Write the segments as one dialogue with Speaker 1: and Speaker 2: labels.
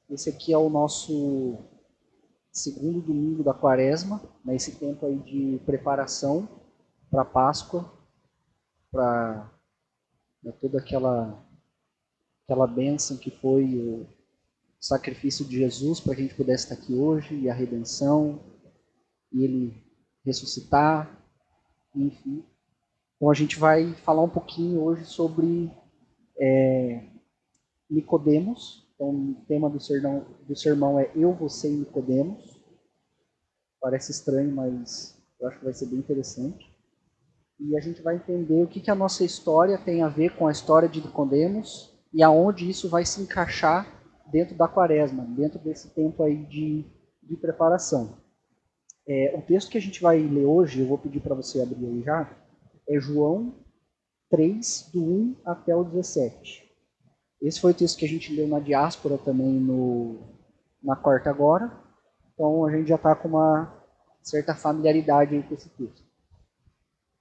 Speaker 1: Esse aqui é o nosso segundo domingo da Quaresma, né, esse tempo aí de preparação para a Páscoa, para toda aquela bênção que foi o sacrifício de Jesus para que a gente pudesse estar aqui hoje, e a redenção, e ele ressuscitar, enfim. Então a gente vai falar um pouquinho hoje sobre Nicodemos. Então o tema do sermão é Eu, Você e Nicodemos. Parece estranho, mas eu acho que vai ser bem interessante. E a gente vai entender o que a nossa história tem a ver com a história de Nicodemos e aonde isso vai se encaixar dentro da Quaresma, dentro desse tempo aí de preparação. O texto que a gente vai ler hoje, eu vou pedir para você abrir aí já, é João 3, do 1 até o 17. Esse foi o texto que a gente leu na diáspora também na quarta agora, então a gente já está com uma certa familiaridade aí com esse texto.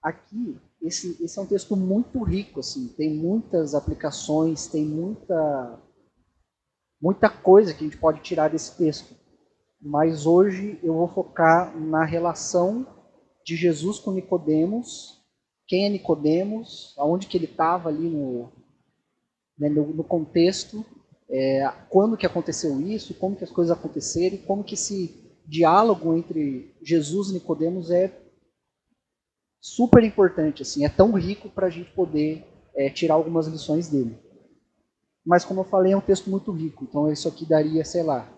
Speaker 1: Aqui, esse é um texto muito rico, assim, tem muitas aplicações, tem muita coisa que a gente pode tirar desse texto. Mas hoje eu vou focar na relação de Jesus com Nicodemos, quem é Nicodemos, aonde que ele estava ali no contexto, quando que aconteceu isso, como que as coisas aconteceram, e como que esse diálogo entre Jesus e Nicodemos é super importante, assim, é tão rico para a gente poder tirar algumas lições dele. Mas como eu falei, é um texto muito rico, então isso aqui daria, sei lá,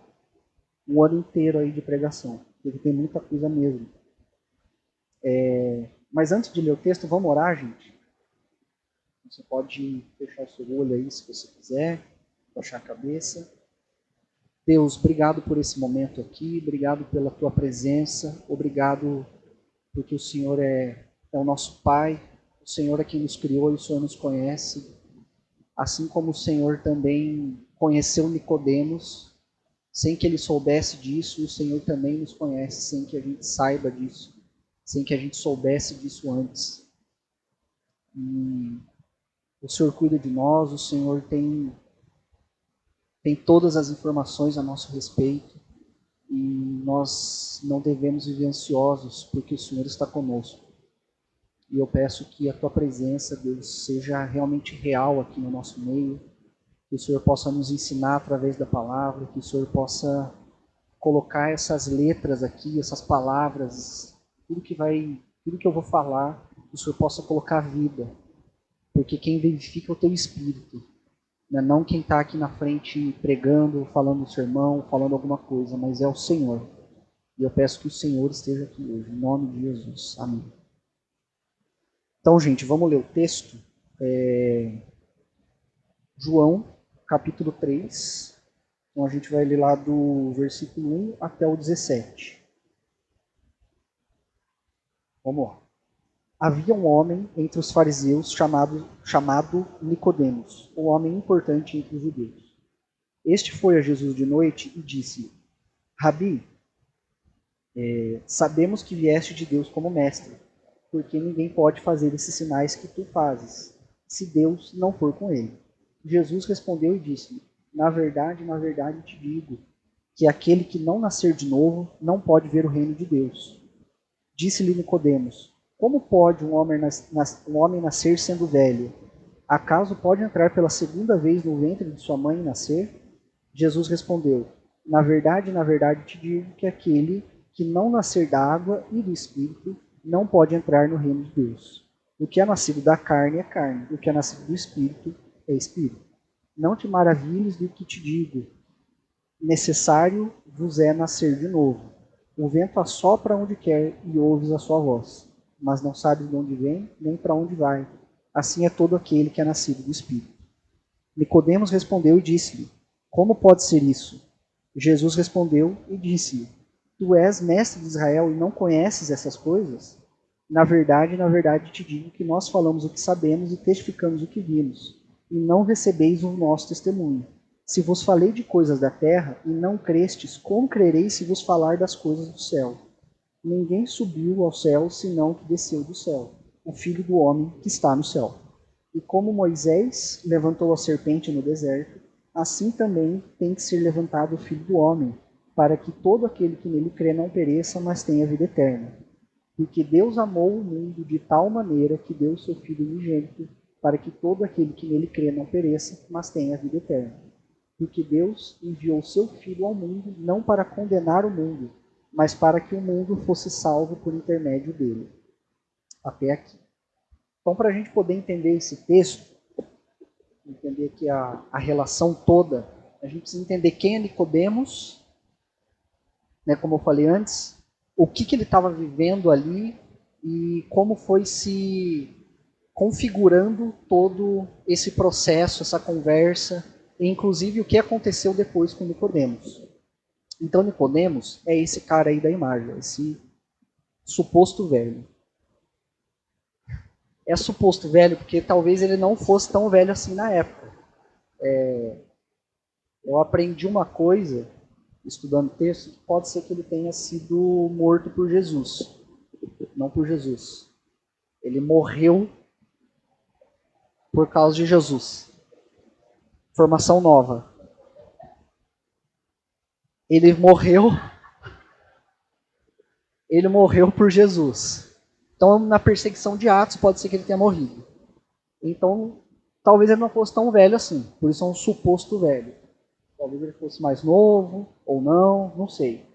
Speaker 1: um ano inteiro aí de pregação, porque tem muita coisa mesmo. Mas antes de ler o texto, vamos orar, gente? Você pode fechar o seu olho aí, se você quiser, baixar a cabeça. Deus, obrigado por esse momento aqui, obrigado pela tua presença, obrigado porque o Senhor é o nosso Pai, o Senhor é quem nos criou e o Senhor nos conhece, assim como o Senhor também conheceu Nicodemos, sem que ele soubesse disso, o Senhor também nos conhece, sem que a gente saiba disso, sem que a gente soubesse disso antes. E o Senhor cuida de nós, o Senhor tem todas as informações a nosso respeito, e nós não devemos viver ansiosos, porque o Senhor está conosco. E eu peço que a tua presença, Deus, seja realmente real aqui no nosso meio, que o Senhor possa nos ensinar através da palavra, que o Senhor possa colocar essas letras aqui, essas palavras, tudo que eu vou falar, que o Senhor possa colocar vida, porque quem verifica é o teu Espírito, né? Não quem está aqui na frente pregando, falando o sermão, falando alguma coisa, mas é o Senhor. E eu peço que o Senhor esteja aqui hoje, em nome de Jesus. Amém. Então, gente, vamos ler o texto. João, capítulo 3. Então, a gente vai ler lá do versículo 1 até o 17. Vamos lá. Havia um homem entre os fariseus chamado Nicodemos, um homem importante entre os judeus. Este foi a Jesus de noite e disse: Rabi, sabemos que vieste de Deus como mestre, porque ninguém pode fazer esses sinais que tu fazes, se Deus não for com ele. Jesus respondeu e disse: na verdade te digo, que aquele que não nascer de novo não pode ver o reino de Deus. Disse-lhe Nicodemos: como pode um homem nascer sendo velho? Acaso pode entrar pela segunda vez no ventre de sua mãe e nascer? Jesus respondeu: na verdade te digo que aquele que não nascer da água e do Espírito não pode entrar no reino de Deus. O que é nascido da carne é carne, o que é nascido do Espírito é Espírito. Não te maravilhes do que te digo, necessário vos é nascer de novo. O vento assopra onde quer e ouves a sua voz, mas não sabes de onde vem nem para onde vai. Assim é todo aquele que é nascido do Espírito. Nicodemos respondeu e disse-lhe: como pode ser isso? Jesus respondeu e disse: tu és mestre de Israel e não conheces essas coisas? Na verdade te digo que nós falamos o que sabemos e testificamos o que vimos, e não recebeis o nosso testemunho. Se vos falei de coisas da terra e não crestes, como crereis se vos falar das coisas do céu? Ninguém subiu ao céu senão que desceu do céu, o Filho do homem que está no céu. E como Moisés levantou a serpente no deserto, assim também tem que ser levantado o Filho do Homem, para que todo aquele que nele crê não pereça, mas tenha vida eterna. Porque Deus amou o mundo de tal maneira que deu o seu Filho unigênito, para que todo aquele que nele crê não pereça, mas tenha vida eterna. Porque Deus enviou o seu Filho ao mundo não para condenar o mundo, mas para que o mundo fosse salvo por intermédio dele. Até aqui. Então, para a gente poder entender esse texto, entender aqui a relação toda, a gente precisa entender quem é Nicodemos, né, como eu falei antes, o que ele estava vivendo ali e como foi se configurando todo esse processo, essa conversa, e inclusive o que aconteceu depois com Nicodemos. Então Nicodemos é esse cara aí da imagem, esse suposto velho. É suposto velho porque talvez ele não fosse tão velho assim na época. Eu aprendi uma coisa, estudando texto, que pode ser que ele tenha sido morto por Jesus. Não por Jesus. Ele morreu por causa de Jesus. Formação nova. Ele morreu por Jesus. Então, na perseguição de Atos, pode ser que ele tenha morrido. Então, talvez ele não fosse tão velho assim. Por isso é um suposto velho. Talvez ele fosse mais novo, ou não sei.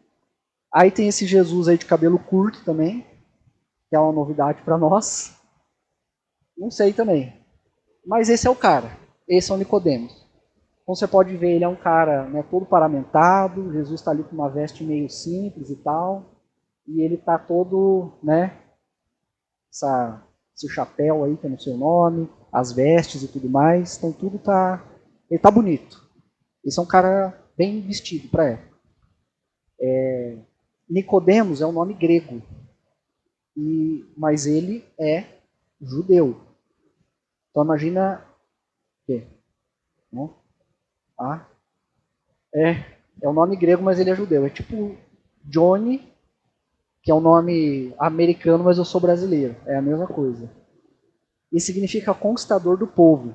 Speaker 1: Aí tem esse Jesus aí de cabelo curto também, que é uma novidade para nós. Não sei também. Mas esse é o cara. Esse é o Nicodemos. Então você pode ver, ele é um cara, né, todo paramentado, Jesus está ali com uma veste meio simples e tal, e ele está todo, né, esse chapéu aí que é no seu nome, as vestes e tudo mais, então tudo tá, ele tá bonito. Esse é um cara bem vestido para época. Nicodemos é um nome grego, mas ele é judeu. Então imagina o quê? Né? Ah, é um nome grego, mas ele é judeu. É tipo Johnny, que é um nome americano, mas eu sou brasileiro. É a mesma coisa. E significa conquistador do povo.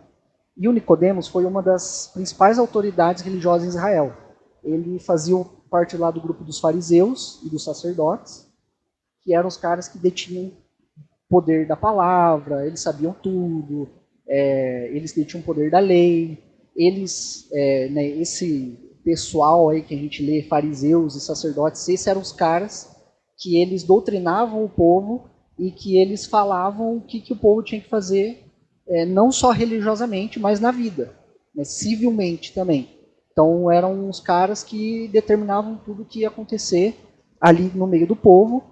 Speaker 1: E o Nicodemos foi uma das principais autoridades religiosas em Israel. Ele fazia parte lá do grupo dos fariseus e dos sacerdotes, que eram os caras que detinham poder da palavra, eles sabiam tudo, eles detinham o poder da lei, eles, né, esse pessoal aí que a gente lê, fariseus e sacerdotes, esses eram os caras que eles doutrinavam o povo e que eles falavam o que o povo tinha que fazer, não só religiosamente, mas na vida, né, civilmente também. Então eram os caras que determinavam tudo o que ia acontecer ali no meio do povo,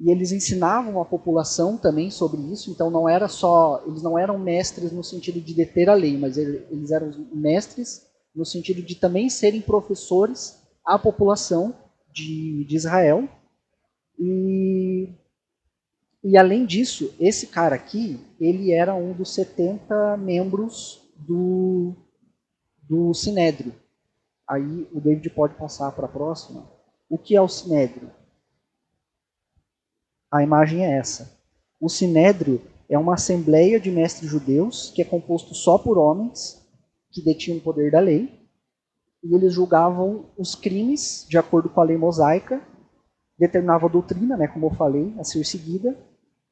Speaker 1: e eles ensinavam a população também sobre isso, então não era só, eles não eram mestres no sentido de deter a lei, mas eles eram mestres no sentido de também serem professores à população de Israel. E além disso, esse cara aqui, ele era um dos 70 membros do Sinédrio. Aí o David pode passar para a próxima. O que é o Sinédrio? A imagem é essa. O Sinédrio é uma assembleia de mestres judeus que é composto só por homens que detinham o poder da lei, e eles julgavam os crimes de acordo com a lei mosaica, determinavam a doutrina, né, como eu falei, a ser seguida,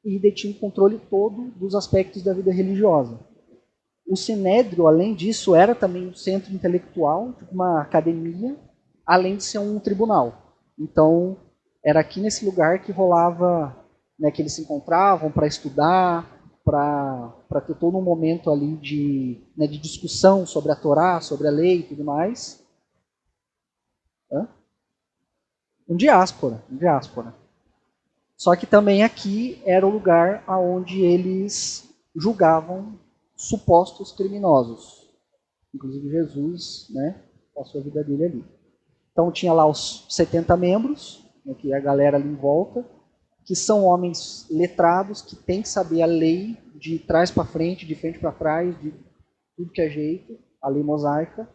Speaker 1: e detinham o controle todo dos aspectos da vida religiosa. O Sinédrio, além disso, era também um centro intelectual, uma academia, além de ser um tribunal. Então, era aqui nesse lugar que rolava, né, que eles se encontravam para estudar, para ter todo um momento ali né, de discussão sobre a Torá, sobre a lei e tudo mais. Um diáspora. Só que também aqui era o lugar onde eles julgavam supostos criminosos. Inclusive Jesus, né, passou a vida dele ali. Então tinha lá os 70 membros, né, que é a galera ali em volta, que são homens letrados, que têm que saber a lei de trás para frente, de frente para trás, de tudo que é jeito, a lei mosaica.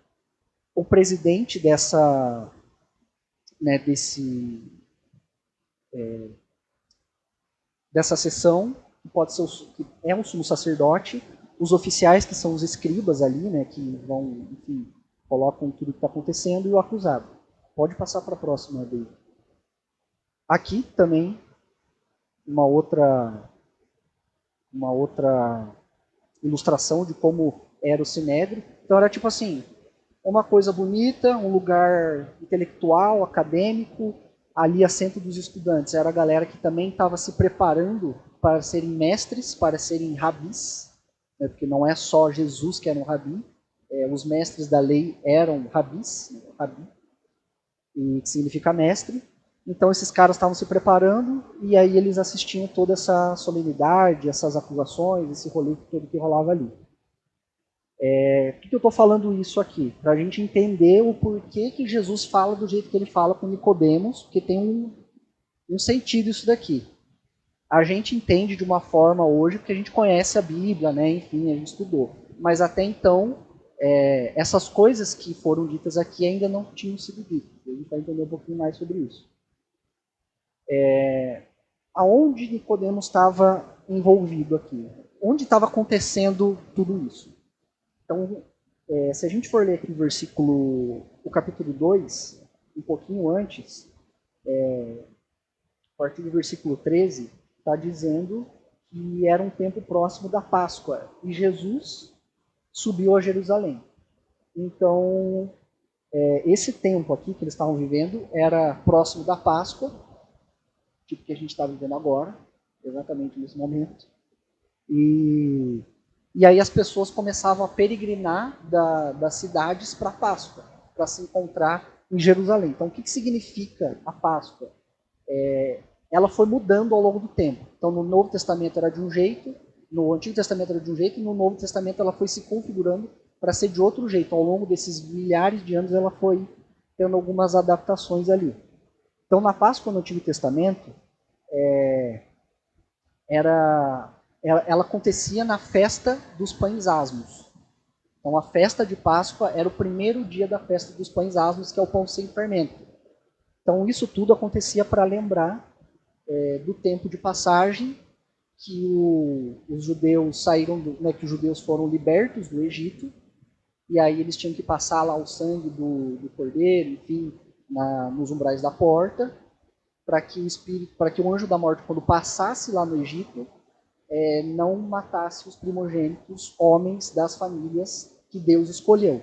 Speaker 1: O presidente dessa, né, dessa sessão, que pode ser que é um sumo sacerdote, os oficiais, que são os escribas ali, né, que vão, enfim, colocam tudo que está acontecendo, e o acusado. Pode passar para a próxima, David. Aqui também uma outra ilustração de como era o Sinédrio. Então era tipo assim, uma coisa bonita, um lugar intelectual, acadêmico, ali assento dos estudantes. Era a galera que também estava se preparando para serem mestres, para serem rabis, né, porque não é só Jesus que era um rabi, os mestres da lei eram rabis, rabi, e que significa mestre. Então esses caras estavam se preparando e aí eles assistiam toda essa solenidade, essas acusações, esse rolê todo que rolava ali. Por que eu estou falando isso aqui? Para a gente entender o porquê que Jesus fala do jeito que ele fala com Nicodemos, porque tem um sentido isso daqui. A gente entende de uma forma hoje porque a gente conhece a Bíblia, né? Enfim, a gente estudou. Mas até então, essas coisas que foram ditas aqui ainda não tinham sido ditas. A gente vai entender um pouquinho mais sobre isso. Aonde Nicodemos estava envolvido aqui? Onde estava acontecendo tudo isso? Então, se a gente for ler aqui o capítulo 2, um pouquinho antes, a partir do versículo 13, está dizendo que era um tempo próximo da Páscoa e Jesus subiu a Jerusalém. Então, esse tempo aqui que eles estavam vivendo era próximo da Páscoa, tipo que a gente está vivendo agora, exatamente nesse momento. E aí as pessoas começavam a peregrinar das cidades para a Páscoa, para se encontrar em Jerusalém. Então, o que significa a Páscoa? Ela foi mudando ao longo do tempo. Então, no Novo Testamento era de um jeito, no Antigo Testamento era de um jeito, e no Novo Testamento ela foi se configurando para ser de outro jeito. Ao longo desses milhares de anos, ela foi tendo algumas adaptações ali. Então, na Páscoa no Antigo Testamento, ela acontecia na festa dos pães asmos. Então, a festa de Páscoa era o primeiro dia da festa dos pães asmos, que é o pão sem fermento. Então, isso tudo acontecia para lembrar do tempo de passagem que os judeus saíram, que os judeus foram libertos do Egito, e aí eles tinham que passar lá o sangue do cordeiro, enfim, nos umbrais da porta, para que o anjo da morte, quando passasse lá no Egito, não matasse os primogênitos homens das famílias que Deus escolheu.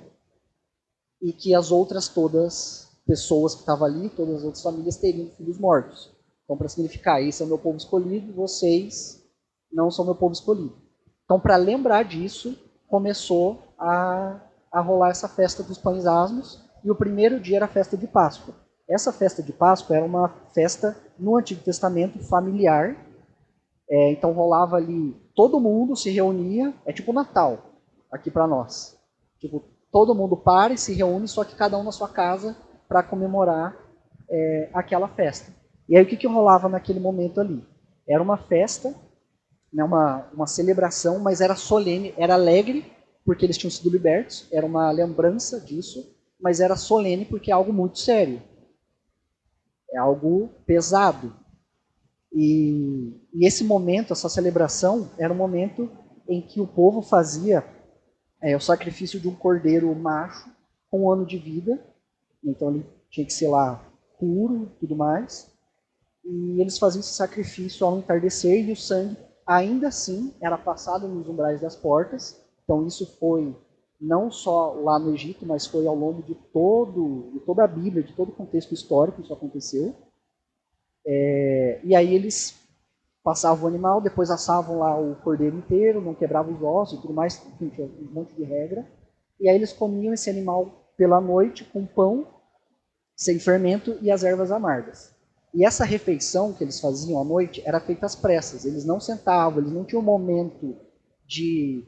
Speaker 1: E que as outras todas pessoas que estavam ali, todas as outras famílias, teriam filhos mortos. Então, para significar, esse é o meu povo escolhido, vocês não são meu povo escolhido. Então, para lembrar disso, começou a rolar essa festa dos pães asmos, e o primeiro dia era a festa de Páscoa. Essa festa de Páscoa era uma festa, no Antigo Testamento, familiar. Então rolava ali, todo mundo se reunia, é tipo Natal, aqui para nós. Tipo, todo mundo para e se reúne, só que cada um na sua casa, para comemorar aquela festa. E aí o que rolava naquele momento ali? Era uma festa, né, uma celebração, mas era solene, era alegre, porque eles tinham sido libertos, era uma lembrança disso, mas era solene porque é algo muito sério. É algo pesado. E esse momento, essa celebração, era um momento em que o povo fazia o sacrifício de um cordeiro macho com 1 ano de vida. Então ele tinha que ser lá puro e tudo mais. E eles faziam esse sacrifício ao entardecer e o sangue ainda assim era passado nos umbrais das portas. Então isso foi não só lá no Egito, mas foi ao longo de toda a Bíblia, de todo o contexto histórico isso aconteceu. E aí eles passavam o animal, depois assavam lá o cordeiro inteiro, não quebravam os ossos e tudo mais, enfim, tinha um monte de regra. E aí eles comiam esse animal pela noite com pão sem fermento e as ervas amargas. E essa refeição que eles faziam à noite era feita às pressas. Eles não sentavam, eles não tinham um momento de,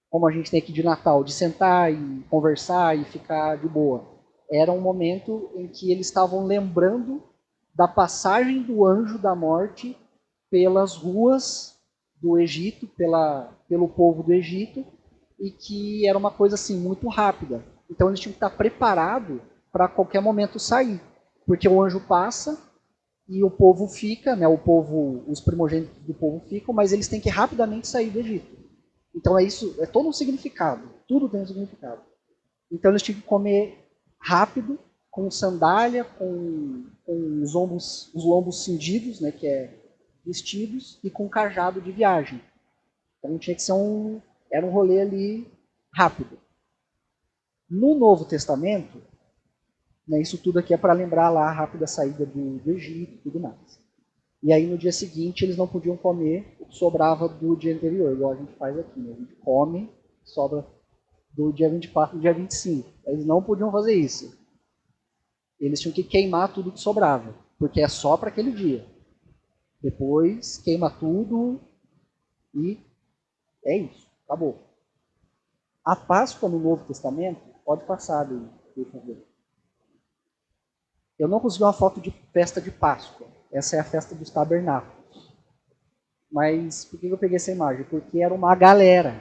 Speaker 1: como a gente tem aqui de Natal, de sentar e conversar e ficar de boa. Era um momento em que eles estavam lembrando da passagem do anjo da morte pelas ruas do Egito, pelo povo do Egito, e que era uma coisa assim muito rápida. Então eles tinham que estar preparados para a qualquer momento sair, porque o anjo passa e o povo fica, né? Os primogênitos do povo ficam, mas eles têm que rapidamente sair do Egito. Então é isso, é todo um significado. Tudo tem um significado. Então eles tinham que comer rápido, com sandália, com os lombos cingidos, né, que é vestidos, e com cajado de viagem. Então tinha que ser era um rolê ali rápido. No Novo Testamento, né, isso tudo aqui é para lembrar lá a rápida saída do Egito e tudo mais. E aí no dia seguinte eles não podiam comer o que sobrava do dia anterior, igual a gente faz aqui. Né? A gente come, sobra do dia 24 ao dia 25. Eles não podiam fazer isso. Eles tinham que queimar tudo que sobrava, porque é só para aquele dia. Depois queima tudo e é isso, acabou. A Páscoa no Novo Testamento, pode passar, por favor. Eu não consegui uma foto de festa de Páscoa. Essa é a festa dos tabernáculos. Mas por que eu peguei essa imagem? Porque era uma galera,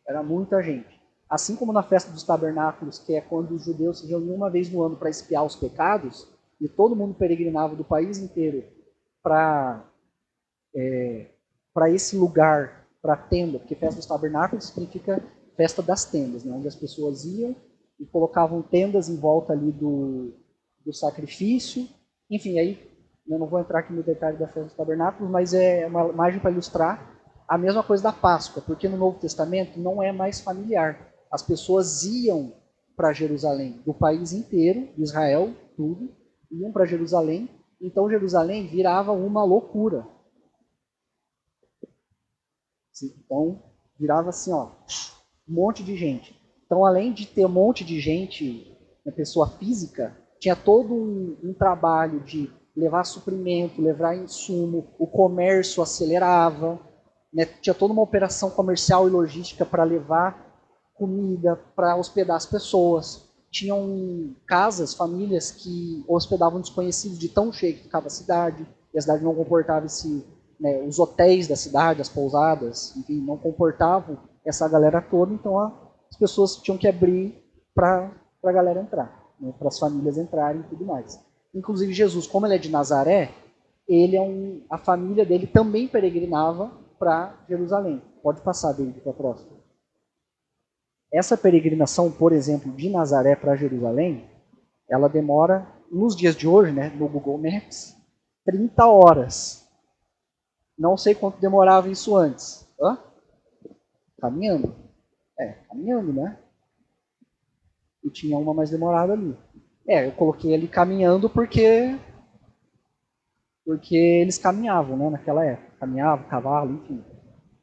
Speaker 1: era muita gente. Assim como na festa dos tabernáculos, que é quando os judeus se reuniam uma vez no ano para expiar os pecados, e todo mundo peregrinava do país inteiro para esse lugar, para a tenda, porque festa dos tabernáculos significa festa das tendas, né, onde as pessoas iam e colocavam tendas em volta ali do sacrifício. Enfim, aí eu não vou entrar aqui no detalhe da festa dos tabernáculos, mas é uma imagem para ilustrar a mesma coisa da Páscoa, porque no Novo Testamento não é mais familiar. As pessoas iam para Jerusalém, do país inteiro, de Israel, tudo, iam para Jerusalém. Então Jerusalém virava uma loucura. Então virava assim, ó, um monte de gente. Então, além de ter um monte de gente, uma pessoa física, tinha todo um trabalho de levar suprimento, levar insumo, o comércio acelerava, né? Tinha toda uma operação comercial e logística para levar comida, para hospedar as pessoas. Tinham casas, famílias que hospedavam desconhecidos de tão cheio que ficava a cidade, e a cidade não comportava né, os hotéis da cidade, as pousadas, enfim, não comportavam essa galera toda, então as pessoas tinham que abrir para a galera entrar, né, para as famílias entrarem e tudo mais. Inclusive Jesus, como ele é de Nazaré, a família dele também peregrinava para Jerusalém. Pode passar, David, para a próxima. Essa peregrinação, por exemplo, de Nazaré para Jerusalém, ela demora, nos dias de hoje, né, no Google Maps, 30 horas. Não sei quanto demorava isso antes. Hã? Caminhando. Caminhando, né? E tinha uma mais demorada ali. Eu coloquei ali caminhando porque eles caminhavam, né, naquela época. Caminhavam, cavalo, enfim.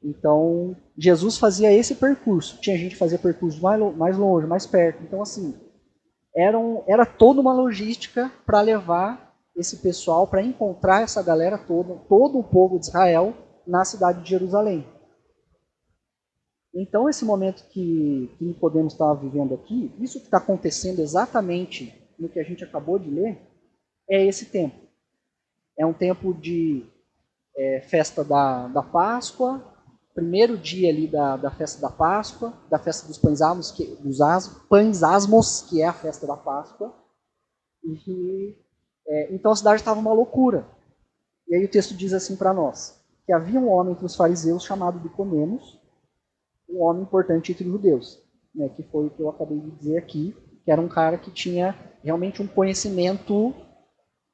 Speaker 1: Então, Jesus fazia esse percurso. Tinha gente que fazia percurso mais longe, mais perto. Então, assim, era toda uma logística para levar esse pessoal, para encontrar essa galera toda, todo o povo de Israel, na cidade de Jerusalém. Então, esse momento que Nicodemos estava vivendo aqui, isso que está acontecendo exatamente no que a gente acabou de ler, é esse tempo. É um tempo de festa da Páscoa, primeiro dia ali da festa da Páscoa, da festa dos pães asmos, pães asmos, que é a festa da Páscoa. Então a cidade estava uma loucura. E aí o texto diz assim para nós, que havia um homem entre os fariseus chamado Nicodemos, um homem importante entre os judeus, né, que foi o que eu acabei de dizer aqui, que era um cara que tinha realmente um conhecimento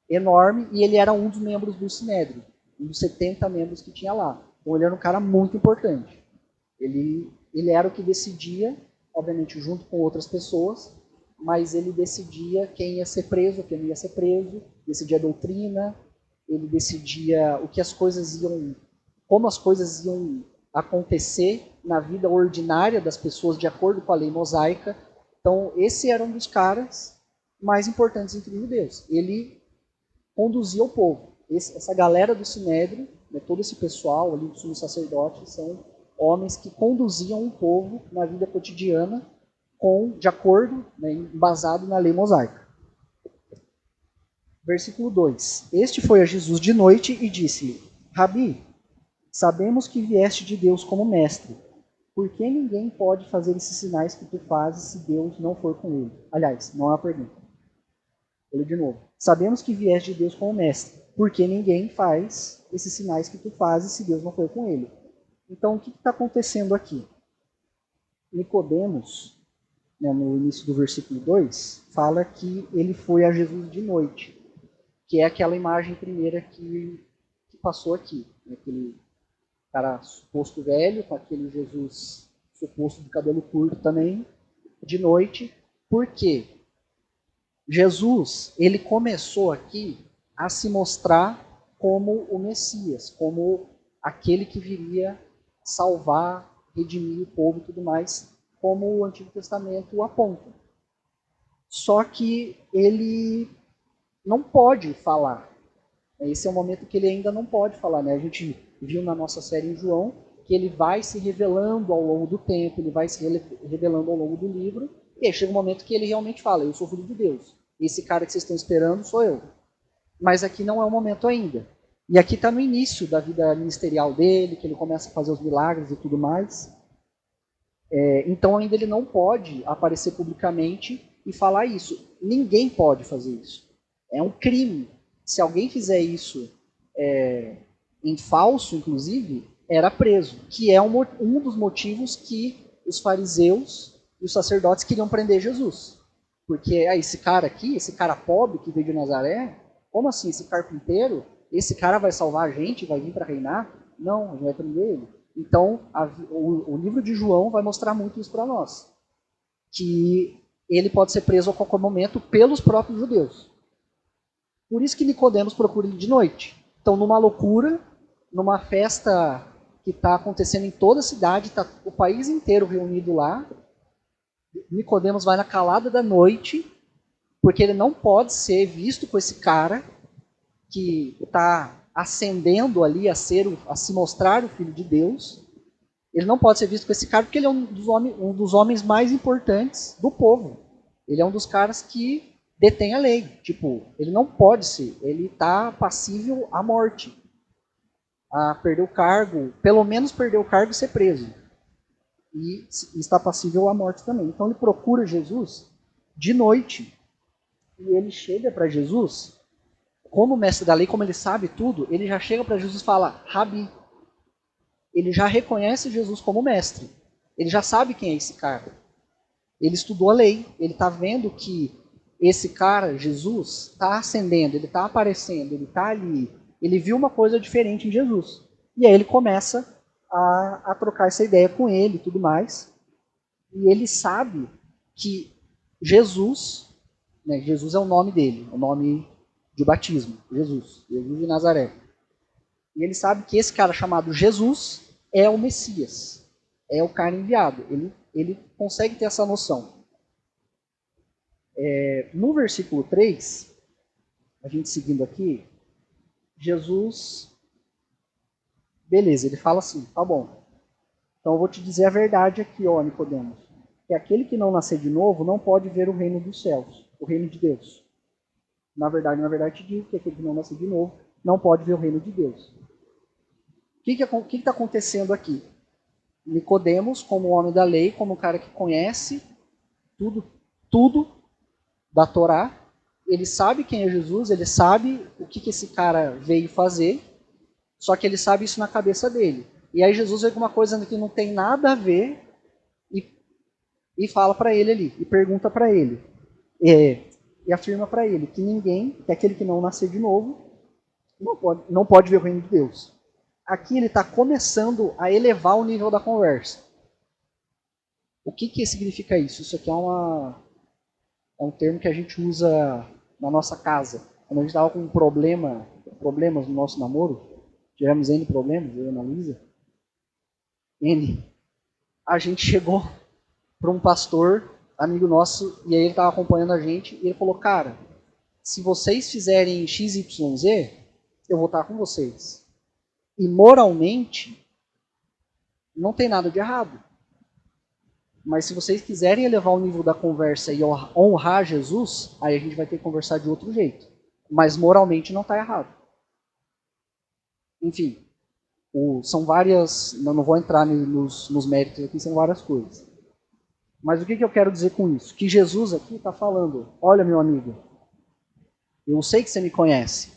Speaker 1: enorme e ele era um dos membros do Sinédrio, um dos 70 membros que tinha lá. Então ele era um cara muito importante. Ele era o que decidia, obviamente junto com outras pessoas, mas ele decidia quem ia ser preso, quem não ia ser preso, decidia a doutrina, ele decidia o que as coisas iam, como as coisas iam acontecer na vida ordinária das pessoas de acordo com a lei mosaica. Então, esse era um dos caras mais importantes entre os judeus. Ele conduzia o povo. Essa galera do Sinédrio, né, todo esse pessoal ali, dos sumos sacerdotes, são homens que conduziam o povo na vida cotidiana de acordo, né, embasado na lei mosaica. Versículo 2. Este foi a Jesus de noite e disse: Rabi, sabemos que vieste de Deus como mestre. Por que ninguém pode fazer esses sinais que tu fazes se Deus não for com ele? Aliás, não é uma pergunta. Vou ler de novo. Sabemos que vieste de Deus como mestre. Por que ninguém faz esses sinais que tu fazes se Deus não for com ele? Então, o que está acontecendo aqui? Nicodemos, né, no início do versículo 2, fala que ele foi a Jesus de noite, que é aquela imagem primeira que passou aqui. Né, aquele cara suposto velho, com aquele Jesus suposto de cabelo curto também, de noite. Por quê? Jesus, ele começou aqui a se mostrar como o Messias, como aquele que viria salvar, redimir o povo e tudo mais, como o Antigo Testamento o aponta. Só que ele não pode falar. Esse é o momento que ele ainda não pode falar. Né? A gente viu na nossa série em João que ele vai se revelando ao longo do tempo, ele vai se revelando ao longo do livro, e aí chega um momento que ele realmente fala, eu sou filho de Deus. Esse cara que vocês estão esperando sou eu. Mas aqui não é o momento ainda. E aqui está no início da vida ministerial dele, que ele começa a fazer os milagres e tudo mais. Então ainda ele não pode aparecer publicamente e falar isso. Ninguém pode fazer isso. É um crime. Se alguém fizer isso em falso, inclusive, era preso. Que é um dos motivos que os fariseus e os sacerdotes queriam prender Jesus. Porque esse cara aqui, esse cara pobre que veio de Nazaré, como assim? Esse carpinteiro, esse cara vai salvar a gente, vai vir para reinar? Não, a gente vai prender ele. Então, o livro de João vai mostrar muito isso para nós. Que ele pode ser preso a qualquer momento pelos próprios judeus. Por isso que Nicodemos procura ele de noite. Então, numa loucura, numa festa que está acontecendo em toda a cidade, está o país inteiro reunido lá, Nicodemos vai na calada da noite, porque ele não pode ser visto com esse cara que está ascendendo ali a se mostrar o Filho de Deus. Ele não pode ser visto com esse cara porque ele é um dos homens mais importantes do povo. Ele é um dos caras que detém a lei. Tipo, ele não pode ser. Ele está passível à morte. A perder o cargo, pelo menos perder o cargo e ser preso. E está passível à morte também. Então ele procura Jesus de noite. E ele chega para Jesus, como mestre da lei, como ele sabe tudo, ele já chega para Jesus e fala, Rabi. Ele já reconhece Jesus como mestre. Ele já sabe quem é esse cara. Ele estudou a lei. Ele está vendo que esse cara, Jesus, está ascendendo, ele está aparecendo, ele está ali. Ele viu uma coisa diferente em Jesus. E aí ele começa a trocar essa ideia com ele e tudo mais. E ele sabe que Jesus, né, Jesus é o nome dele, o nome de batismo, Jesus de Nazaré. E ele sabe que esse cara chamado Jesus é o Messias, é o cara enviado. Ele consegue ter essa noção. No versículo 3, a gente seguindo aqui, Jesus, beleza, ele fala assim, tá bom. Então eu vou te dizer a verdade aqui, ó, Nicodemos, que aquele que não nascer de novo não pode ver o reino dos céus, o reino de Deus. Na verdade te digo que aquele que não nascer de novo não pode ver o reino de Deus. O que está acontecendo aqui? Nicodemos, como homem da lei, como um cara que conhece tudo da Torá, ele sabe quem é Jesus, ele sabe o que esse cara veio fazer, só que ele sabe isso na cabeça dele. E aí Jesus vê com uma coisa que não tem nada a ver e fala para ele ali, e pergunta para ele, e afirma para ele que aquele que não nascer de novo, não pode ver o reino de Deus. Aqui ele está começando a elevar o nível da conversa. O que significa isso? Isso aqui é um termo que a gente usa na nossa casa. Quando a gente estava com um problemas no nosso namoro, tivemos N problemas, eu e a Ana Luísa, a gente chegou para um pastor, amigo nosso, e aí ele estava acompanhando a gente, e ele falou, cara, se vocês fizerem XYZ, eu vou estar com vocês. E moralmente, não tem nada de errado. Mas se vocês quiserem elevar o nível da conversa e honrar Jesus, aí a gente vai ter que conversar de outro jeito. Mas moralmente não está errado. Enfim, são várias, não vou entrar nos méritos aqui, são várias coisas. Mas o que eu quero dizer com isso? Que Jesus aqui está falando, olha meu amigo, eu sei que você me conhece,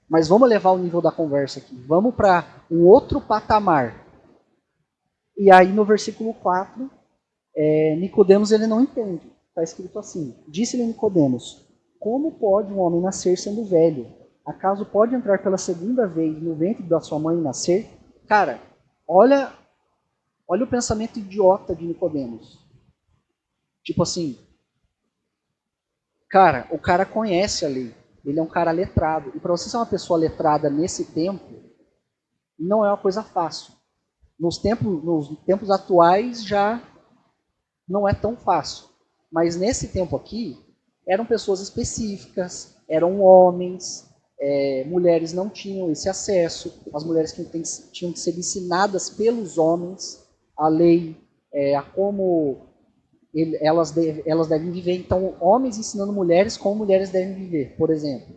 Speaker 1: mas vamos elevar o nível da conversa aqui. Vamos para um outro patamar. E aí no versículo 4, Nicodemos ele não entende. Está escrito assim: disse-lhe Nicodemos: como pode um homem nascer sendo velho? Acaso pode entrar pela segunda vez no ventre da sua mãe e nascer? Cara, olha o pensamento idiota de Nicodemos. Tipo assim, cara, o cara conhece a lei. Ele é um cara letrado. E para você ser uma pessoa letrada nesse tempo, não é uma coisa fácil. Nos tempos atuais já não é tão fácil. Mas nesse tempo aqui, eram pessoas específicas, eram homens, mulheres não tinham esse acesso, as mulheres tinham que ser ensinadas pelos homens a lei, a como elas devem viver. Então, homens ensinando mulheres como mulheres devem viver, por exemplo.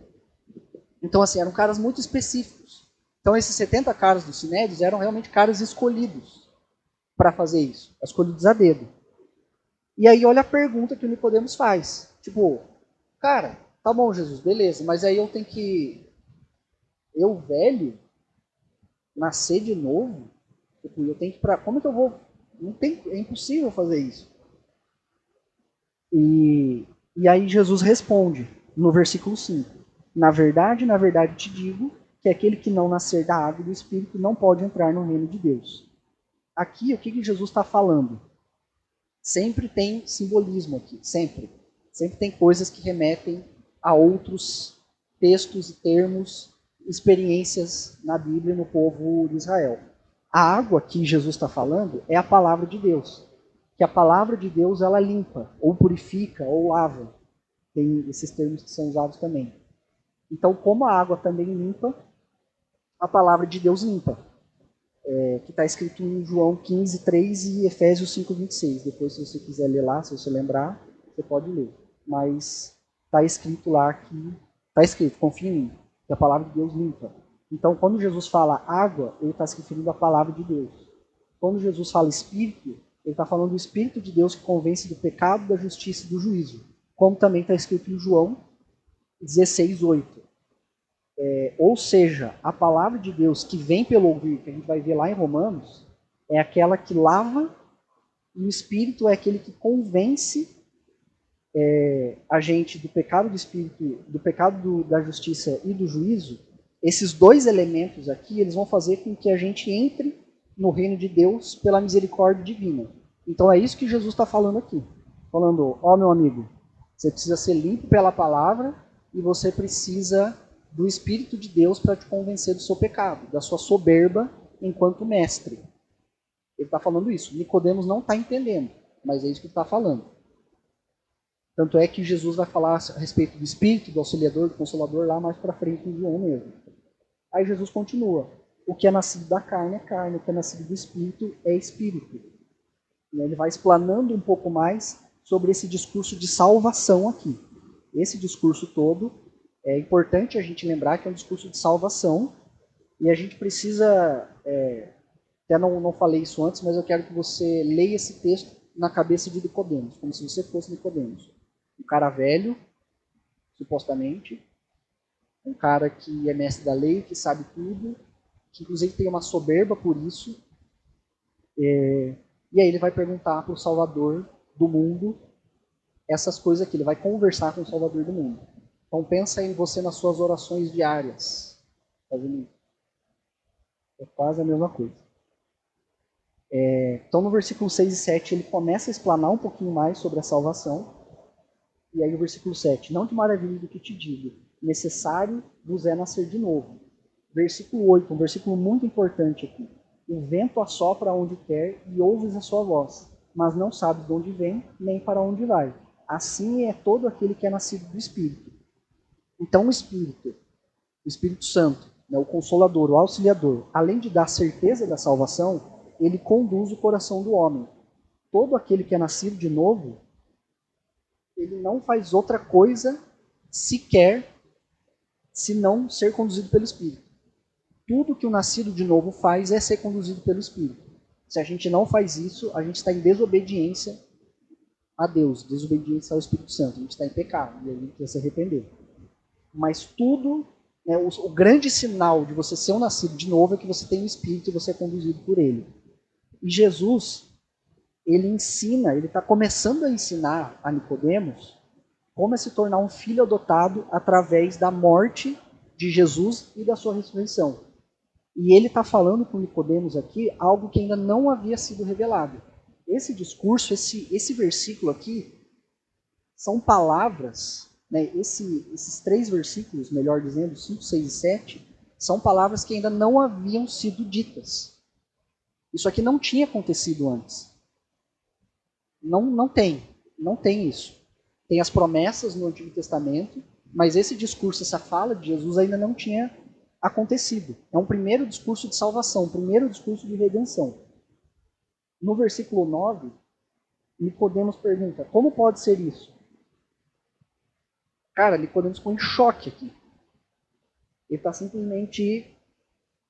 Speaker 1: Então, assim, eram caras muito específicos. Então, esses 70 caras do Sinédrios eram realmente caras escolhidos para fazer isso, escolhidos a dedo. E aí, olha a pergunta que o Nicodemos faz. Tipo, cara, tá bom, Jesus, beleza, mas aí eu tenho que, eu velho, nascer de novo? Tipo, eu tenho que como é que eu vou? Não tem, é impossível fazer isso. E aí Jesus responde no versículo 5: na verdade, te digo que aquele que não nascer da água e do Espírito não pode entrar no reino de Deus. Aqui, o que Jesus está falando? Sempre tem simbolismo aqui, sempre. Sempre tem coisas que remetem a outros textos e termos, experiências na Bíblia no povo de Israel. A água que Jesus está falando é a palavra de Deus. Que a palavra de Deus ela limpa, ou purifica, ou lava. Tem esses termos que são usados também. Então, como a água também limpa, a palavra de Deus limpa. Que está escrito em João 15, 3 e Efésios 5, 26. Depois, se você quiser ler lá, se você lembrar, você pode ler. Mas está escrito lá que... Está escrito, confia em mim, que a palavra de Deus limpa. Então, quando Jesus fala água, ele está se referindo à palavra de Deus. Quando Jesus fala Espírito, ele está falando do Espírito de Deus que convence do pecado, da justiça e do juízo. Como também está escrito em João 16, 8. Ou seja, a palavra de Deus que vem pelo ouvir, que a gente vai ver lá em Romanos, é aquela que lava, e o Espírito é aquele que convence a gente do pecado do Espírito, do pecado da justiça e do juízo. Esses dois elementos aqui, eles vão fazer com que a gente entre no reino de Deus pela misericórdia divina. Então é isso que Jesus está falando aqui. Falando, ó meu amigo, você precisa ser limpo pela palavra e você precisa do Espírito de Deus para te convencer do seu pecado, da sua soberba enquanto mestre. Ele está falando isso. Nicodemos não está entendendo, mas é isso que ele está falando. Tanto é que Jesus vai falar a respeito do Espírito, do Auxiliador, do Consolador, lá mais para frente em João mesmo. Aí Jesus continua. O que é nascido da carne é carne, o que é nascido do Espírito é Espírito. E ele vai explanando um pouco mais sobre esse discurso de salvação aqui. Esse discurso todo é importante a gente lembrar que é um discurso de salvação e a gente precisa, até não falei isso antes, mas eu quero que você leia esse texto na cabeça de Nicodemos, como se você fosse Nicodemos. Um cara velho, supostamente, um cara que é mestre da lei, que sabe tudo, que inclusive tem uma soberba por isso. E aí ele vai perguntar para o Salvador do mundo essas coisas aqui, ele vai conversar com o Salvador do mundo. Então pensa em você nas suas orações diárias. Fazendo isso. É quase a mesma coisa. Então no versículo 6 e 7 ele começa a explanar um pouquinho mais sobre a salvação. E aí o versículo 7, não te maravilhe do que te digo, necessário vos é nascer de novo. Versículo 8, um versículo muito importante aqui. O vento assopra onde quer e ouves a sua voz, mas não sabes de onde vem, nem para onde vai. Assim é todo aquele que é nascido do Espírito. Então o Espírito Santo, né, o Consolador, o Auxiliador, além de dar certeza da salvação, ele conduz o coração do homem. Todo aquele que é nascido de novo, ele não faz outra coisa sequer se não ser conduzido pelo Espírito. Tudo que o nascido de novo faz é ser conduzido pelo Espírito. Se a gente não faz isso, a gente está em desobediência a Deus, desobediência ao Espírito Santo. A gente está em pecado e a gente precisa se arrepender. Mas tudo, né, o grande sinal de você ser um nascido de novo é que você tem o Espírito e você é conduzido por ele. E Jesus, ele ensina, ele está começando a ensinar a Nicodemos como é se tornar um filho adotado através da morte de Jesus e da sua ressurreição. E ele está falando com Nicodemos aqui algo que ainda não havia sido revelado. Esse discurso, esse versículo aqui, são palavras, né, esses 3 versículos, melhor dizendo, 5, 6 e 7, são palavras que ainda não haviam sido ditas. Isso aqui não tinha acontecido antes. Não tem isso. Tem as promessas no Antigo Testamento, mas esse discurso, essa fala de Jesus ainda não tinha acontecido. É um primeiro discurso de salvação, um primeiro discurso de redenção. No versículo 9, Nicodemos pergunta, como pode ser isso? Cara, Nicodemos ficou em choque aqui. Ele está simplesmente...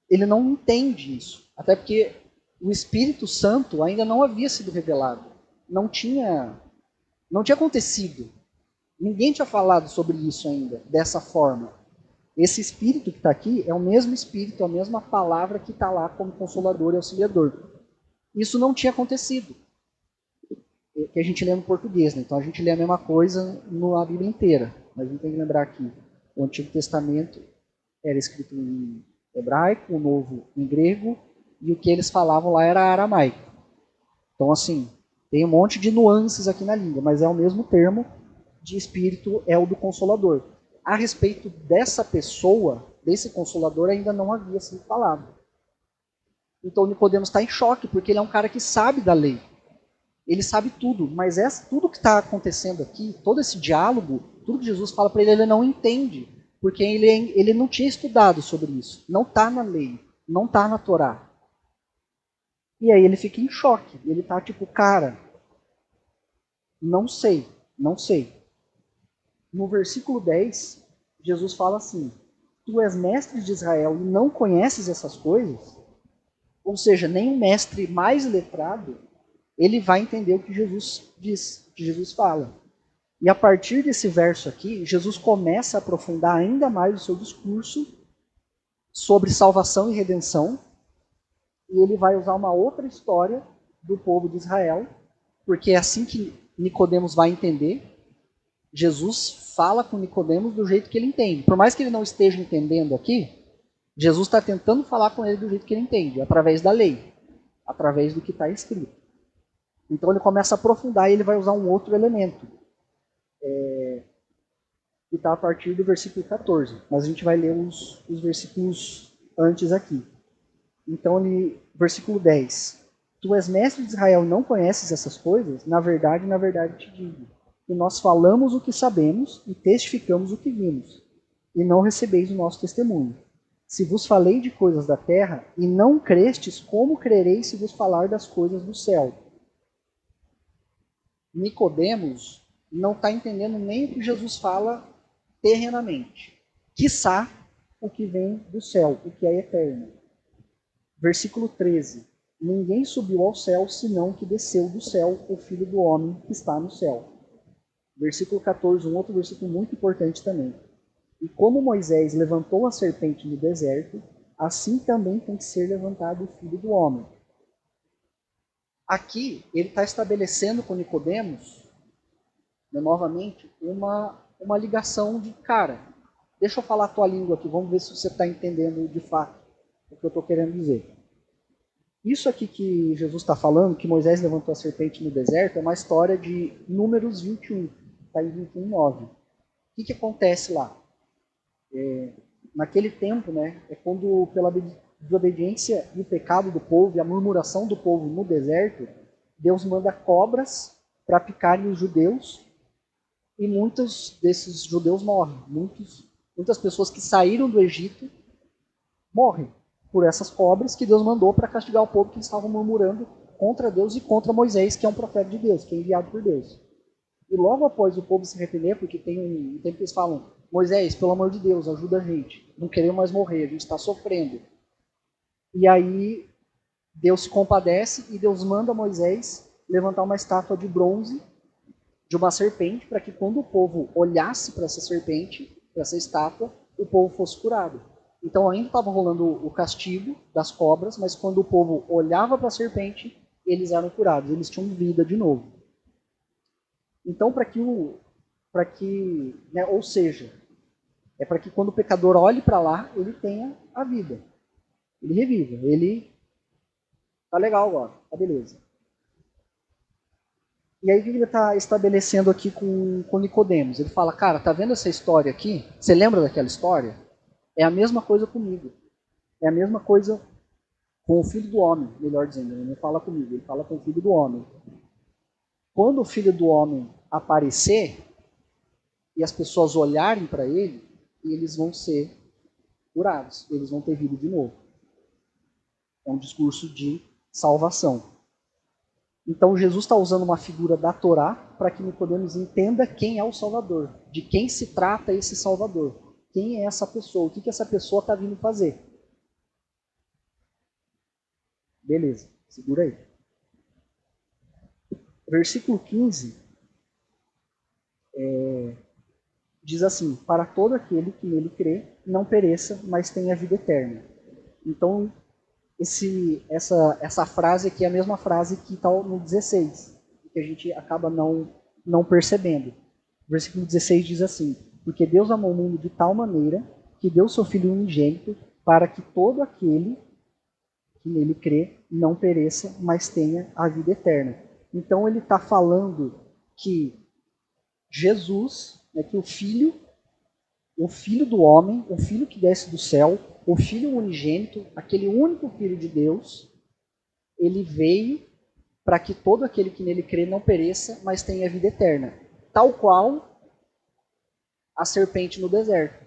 Speaker 1: Ele não entende isso. Até porque o Espírito Santo ainda não havia sido revelado. Não tinha acontecido. Ninguém tinha falado sobre isso ainda, dessa forma. Esse Espírito que está aqui é o mesmo Espírito, a mesma palavra que está lá como Consolador e Auxiliador. Isso não tinha acontecido. Que a gente lê no português, né? Então a gente lê a mesma coisa na Bíblia inteira. Mas a gente tem que lembrar que o Antigo Testamento era escrito em hebraico, o Novo em grego, e o que eles falavam lá era aramaico. Então, assim, tem um monte de nuances aqui na língua, mas é o mesmo termo de espírito, é o do Consolador. A respeito dessa pessoa, desse Consolador, ainda não havia sido falado. Então Nicodemos está em choque, porque ele é um cara que sabe da lei. Ele sabe tudo, mas tudo que está acontecendo aqui, todo esse diálogo, tudo que Jesus fala para ele, ele não entende, porque ele não tinha estudado sobre isso. Não está na lei, não está na Torá. E aí ele fica em choque. Ele está tipo, cara, não sei. No versículo 10, Jesus fala assim, tu és mestre de Israel e não conheces essas coisas? Ou seja, nem o mestre mais letrado, ele vai entender o que Jesus diz, o que Jesus fala. E a partir desse verso aqui, Jesus começa a aprofundar ainda mais o seu discurso sobre salvação e redenção, e ele vai usar uma outra história do povo de Israel, porque é assim que Nicodemos vai entender. Jesus fala com Nicodemos do jeito que ele entende. Por mais que ele não esteja entendendo aqui, Jesus está tentando falar com ele do jeito que ele entende, através da lei, através do que está escrito. Então ele começa a aprofundar e ele vai usar um outro elemento, que está a partir do versículo 14. Mas a gente vai ler os versículos antes aqui. Então, versículo 10. Tu és mestre de Israel e não conheces essas coisas? Na verdade te digo, que nós falamos o que sabemos e testificamos o que vimos, e não recebeis o nosso testemunho. Se vos falei de coisas da terra e não crestes, como crereis se vos falar das coisas do céu? Nicodemos não está entendendo nem o que Jesus fala terrenamente, quiçá o que vem do céu, o que é eterno. Versículo 13. Ninguém subiu ao céu, senão que desceu do céu o Filho do Homem que está no céu. Versículo 14, um outro versículo muito importante também. E como Moisés levantou a serpente no deserto, assim também tem que ser levantado o Filho do Homem. Aqui, ele está estabelecendo com Nicodemos, novamente, uma ligação de cara. Deixa eu falar a tua língua aqui, vamos ver se você está entendendo de fato o que eu estou querendo dizer. Isso aqui que Jesus está falando, que Moisés levantou a serpente no deserto, é uma história de Números 21, está em 21:9. O que acontece lá? Naquele tempo, né, é quando, pela desobediência e o pecado do povo e a murmuração do povo no deserto, Deus manda cobras para picarem os judeus e muitos desses judeus morrem. Muitas pessoas que saíram do Egito morrem por essas cobras que Deus mandou para castigar o povo que estavam murmurando contra Deus e contra Moisés, que é um profeta de Deus, que é enviado por Deus. E logo após o povo se arrepender, porque tem um tempo que eles falam, Moisés, pelo amor de Deus, ajuda a gente, não queremos mais morrer, a gente está sofrendo. E aí Deus se compadece e Deus manda Moisés levantar uma estátua de bronze de uma serpente, para que quando o povo olhasse para essa serpente, para essa estátua, o povo fosse curado. Então ainda estava rolando o castigo das cobras, mas quando o povo olhava para a serpente, eles eram curados, eles tinham vida de novo. Então, né, ou seja, é para que quando o pecador olhe para lá, ele tenha a vida. Ele reviva, ele tá legal agora, tá beleza. E aí o que ele está estabelecendo aqui com Nicodemos? Ele fala, cara, tá vendo essa história aqui? Você lembra daquela história? É a mesma coisa comigo. É a mesma coisa com o filho do homem, melhor dizendo. Ele não fala comigo, ele fala com o filho do homem. Quando o filho do homem aparecer e as pessoas olharem para ele, eles vão ser curados, eles vão ter vida de novo. É um discurso de salvação. Então Jesus está usando uma figura da Torá para que Nicodemos entenda quem é o Salvador, de quem se trata esse Salvador, quem é essa pessoa, o que essa pessoa está vindo fazer. Beleza, segura aí. Versículo 15 diz assim, para todo aquele que nele crê, não pereça, mas tenha vida eterna. Então, essa frase aqui é a mesma frase que está no 16, que a gente acaba não percebendo. O versículo 16 diz assim, porque Deus amou o mundo de tal maneira que deu seu Filho unigênito para que todo aquele que nele crê não pereça, mas tenha a vida eterna. Então ele está falando que Jesus, né, que o Filho do homem, o Filho que desce do céu, o Filho unigênito, aquele único Filho de Deus, ele veio para que todo aquele que nele crê não pereça, mas tenha vida eterna. Tal qual a serpente no deserto.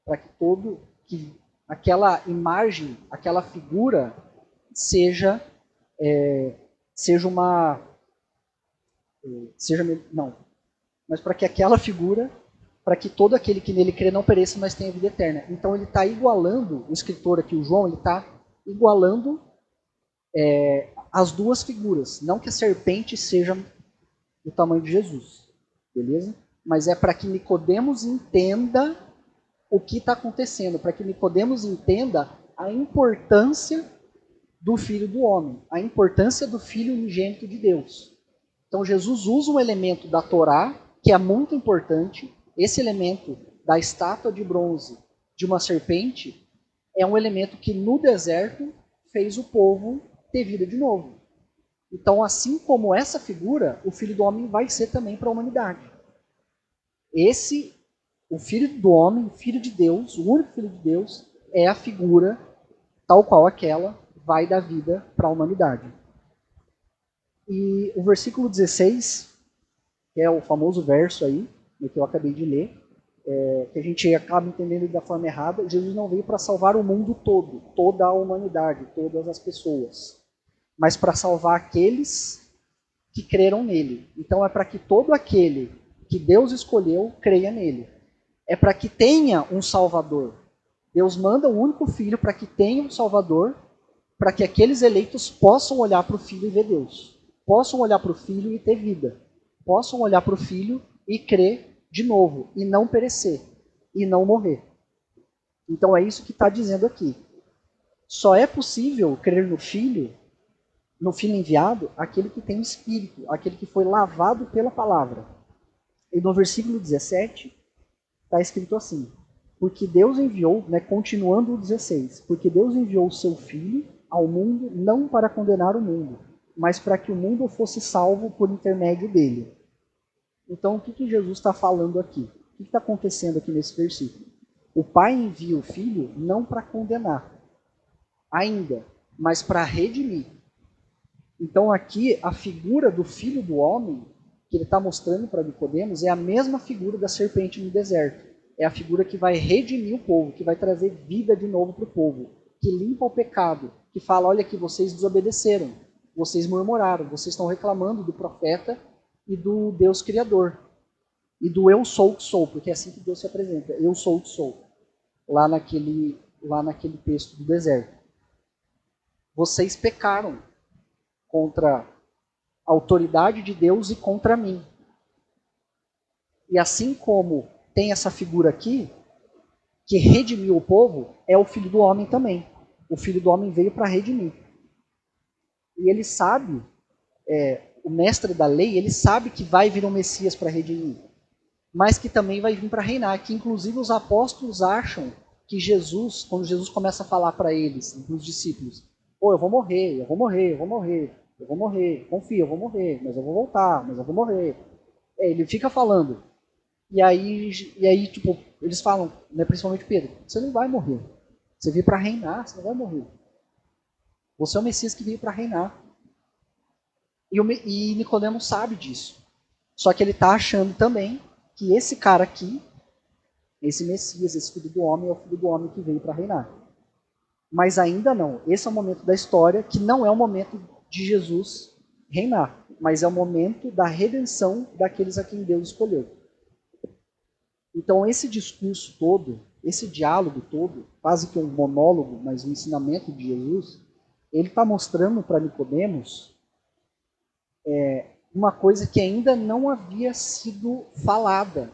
Speaker 1: Para que aquela imagem, aquela figura seja uma não, mas para que aquela figura, para que todo aquele que nele crê não pereça, mas tenha vida eterna. Então ele está igualando, o escritor aqui, o João, ele está igualando as duas figuras. Não que a serpente seja do tamanho de Jesus, beleza? Mas é para que Nicodemos entenda o que está acontecendo, para que Nicodemos entenda a importância do Filho do Homem, a importância do Filho unigênito de Deus. Então Jesus usa um elemento da Torá, que é muito importante. Esse elemento da estátua de bronze de uma serpente é um elemento que no deserto fez o povo ter vida de novo. Então, assim como essa figura, o Filho do Homem vai ser também para a humanidade. O Filho do Homem, o Filho de Deus, o único Filho de Deus, é a figura, tal qual aquela, vai dar vida para a humanidade. E o versículo 16, que é o famoso verso aí, que eu acabei de ler, que a gente acaba entendendo da forma errada, Jesus não veio para salvar o mundo todo, toda a humanidade, todas as pessoas, mas para salvar aqueles que creram nele. Então é para que todo aquele que Deus escolheu creia nele. É para que tenha um Salvador. Deus manda o único Filho para que tenha um Salvador, para que aqueles eleitos possam olhar para o Filho e ver Deus. Possam olhar para o Filho e ter vida. Possam olhar para o Filho e crer de novo, e não perecer, e não morrer. Então é isso que está dizendo aqui. Só é possível crer no Filho enviado, aquele que tem o Espírito, aquele que foi lavado pela palavra. E no versículo 17, está escrito assim, porque Deus enviou, né, continuando o 16, porque Deus enviou o seu Filho ao mundo não para condenar o mundo, mas para que o mundo fosse salvo por intermédio dele. Então, o que Jesus está falando aqui? O que está acontecendo aqui nesse versículo? O Pai envia o Filho não para condenar, ainda, mas para redimir. Então, aqui, a figura do Filho do Homem, que ele está mostrando para Nicodemos, é a mesma figura da serpente no deserto. É a figura que vai redimir o povo, que vai trazer vida de novo para o povo, que limpa o pecado, que fala, olha que vocês desobedeceram, vocês murmuraram, vocês estão reclamando do profeta e do Deus Criador. E do eu sou o que sou, porque é assim que Deus se apresenta, eu sou o que sou, lá naquele texto do deserto. Vocês pecaram contra a autoridade de Deus e contra mim. E assim como tem essa figura aqui, que redimiu o povo, é o Filho do Homem também. O Filho do Homem veio para redimir. E ele sabe, o mestre da lei, ele sabe que vai vir um Messias para redimir, mas que também vai vir para reinar, que inclusive os apóstolos acham que Jesus, quando Jesus começa a falar para eles, para os discípulos, pô, eu vou morrer, eu vou morrer, eu vou morrer, eu vou morrer, confia, eu vou morrer, mas eu vou voltar, mas eu vou morrer. Ele fica falando. E aí, tipo, eles falam, né, principalmente Pedro, você não vai morrer. Você veio para reinar, você não vai morrer. Você é o Messias que veio para reinar. E Nicodemos sabe disso. Só que ele está achando também que esse cara aqui, esse Messias, esse filho do homem, é o filho do homem que veio para reinar. Mas ainda não. Esse é o momento da história que não é o momento de Jesus reinar, mas é o momento da redenção daqueles a quem Deus escolheu. Então esse discurso todo, esse diálogo todo, quase que um monólogo, mas um ensinamento de Jesus, ele está mostrando para Nicodemos uma coisa que ainda não havia sido falada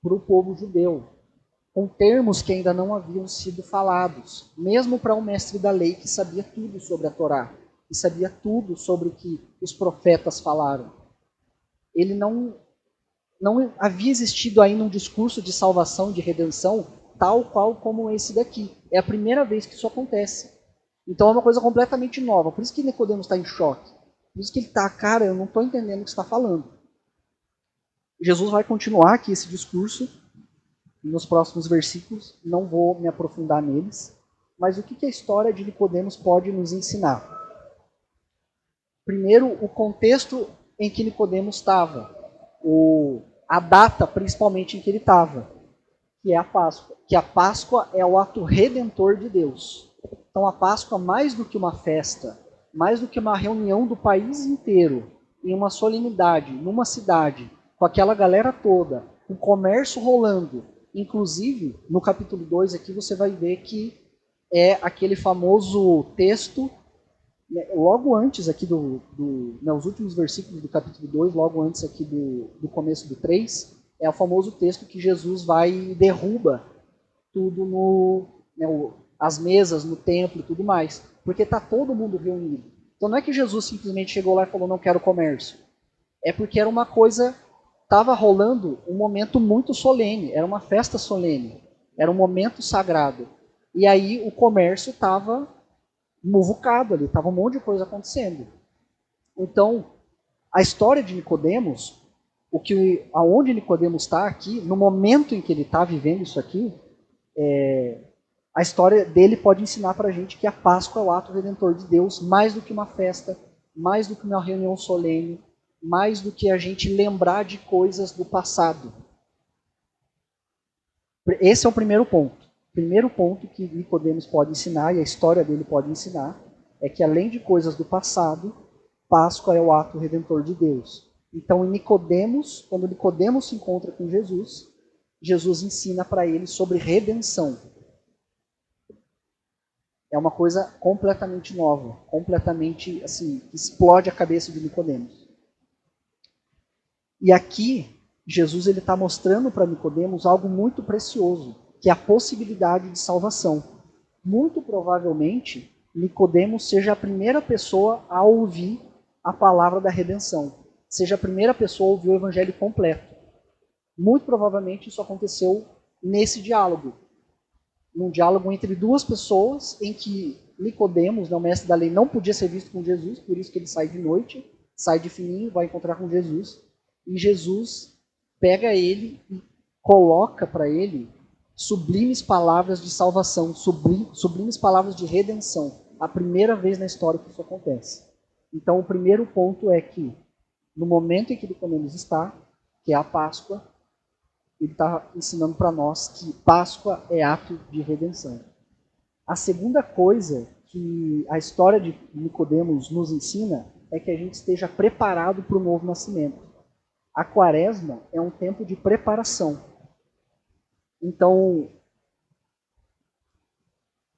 Speaker 1: para o povo judeu, com termos que ainda não haviam sido falados, mesmo para um mestre da lei que sabia tudo sobre a Torá, que sabia tudo sobre o que os profetas falaram. Ele não havia existido ainda um discurso de salvação, de redenção, tal qual como esse daqui. É a primeira vez que isso acontece. Então é uma coisa completamente nova. Por isso que Nicodemos está em choque. Por isso que ele está, cara, eu não estou entendendo o que você está falando. Jesus vai continuar aqui esse discurso nos próximos versículos. Não vou me aprofundar neles. Mas o que a história de Nicodemos pode nos ensinar? Primeiro, o contexto em que Nicodemos estava. A data, principalmente, em que ele estava, que é a Páscoa. Que a Páscoa é o ato redentor de Deus. Então a Páscoa, mais do que uma festa, mais do que uma reunião do país inteiro, em uma solenidade, numa cidade, com aquela galera toda, o comércio rolando. Inclusive, no capítulo 2 aqui você vai ver que é aquele famoso texto, logo antes aqui os últimos versículos do capítulo 2, logo antes aqui do começo do 3, é o famoso texto que Jesus vai e derruba tudo as mesas no templo e tudo mais, porque está todo mundo reunido. Então não é que Jesus simplesmente chegou lá e falou, não quero comércio. É porque era uma coisa, estava rolando um momento muito solene, era uma festa solene, era um momento sagrado. E aí o comércio estava muvucado ali, estava um monte de coisa acontecendo. Então, a história de Nicodemos, aonde Nicodemos está aqui, no momento em que ele está vivendo isso aqui, a história dele pode ensinar para a gente que a Páscoa é o ato redentor de Deus, mais do que uma festa, mais do que uma reunião solene, mais do que a gente lembrar de coisas do passado. Esse é o primeiro ponto. O primeiro ponto que Nicodemos pode ensinar, e a história dele pode ensinar, é que além de coisas do passado, Páscoa é o ato redentor de Deus. Então, em Nicodemos, quando Nicodemos se encontra com Jesus, Jesus ensina para ele sobre redenção. É uma coisa completamente nova, completamente assim, que explode a cabeça de Nicodemos. E aqui, Jesus está mostrando para Nicodemos algo muito precioso, que é a possibilidade de salvação. Muito provavelmente, Nicodemos seja a primeira pessoa a ouvir a palavra da redenção, seja a primeira pessoa a ouvir o evangelho completo. Muito provavelmente isso aconteceu nesse diálogo, num diálogo entre duas pessoas em que Nicodemos, o mestre da lei, não podia ser visto com Jesus, por isso que ele sai de noite, sai de fininho, vai encontrar com Jesus, e Jesus pega ele e coloca para ele sublimes palavras de salvação, sublimes palavras de redenção. A primeira vez na história que isso acontece. Então, o primeiro ponto é que, no momento em que Nicodemos está, que é a Páscoa, ele está ensinando para nós que Páscoa é ato de redenção. A segunda coisa que a história de Nicodemos nos ensina é que a gente esteja preparado para o novo nascimento. A quaresma é um tempo de preparação. Então,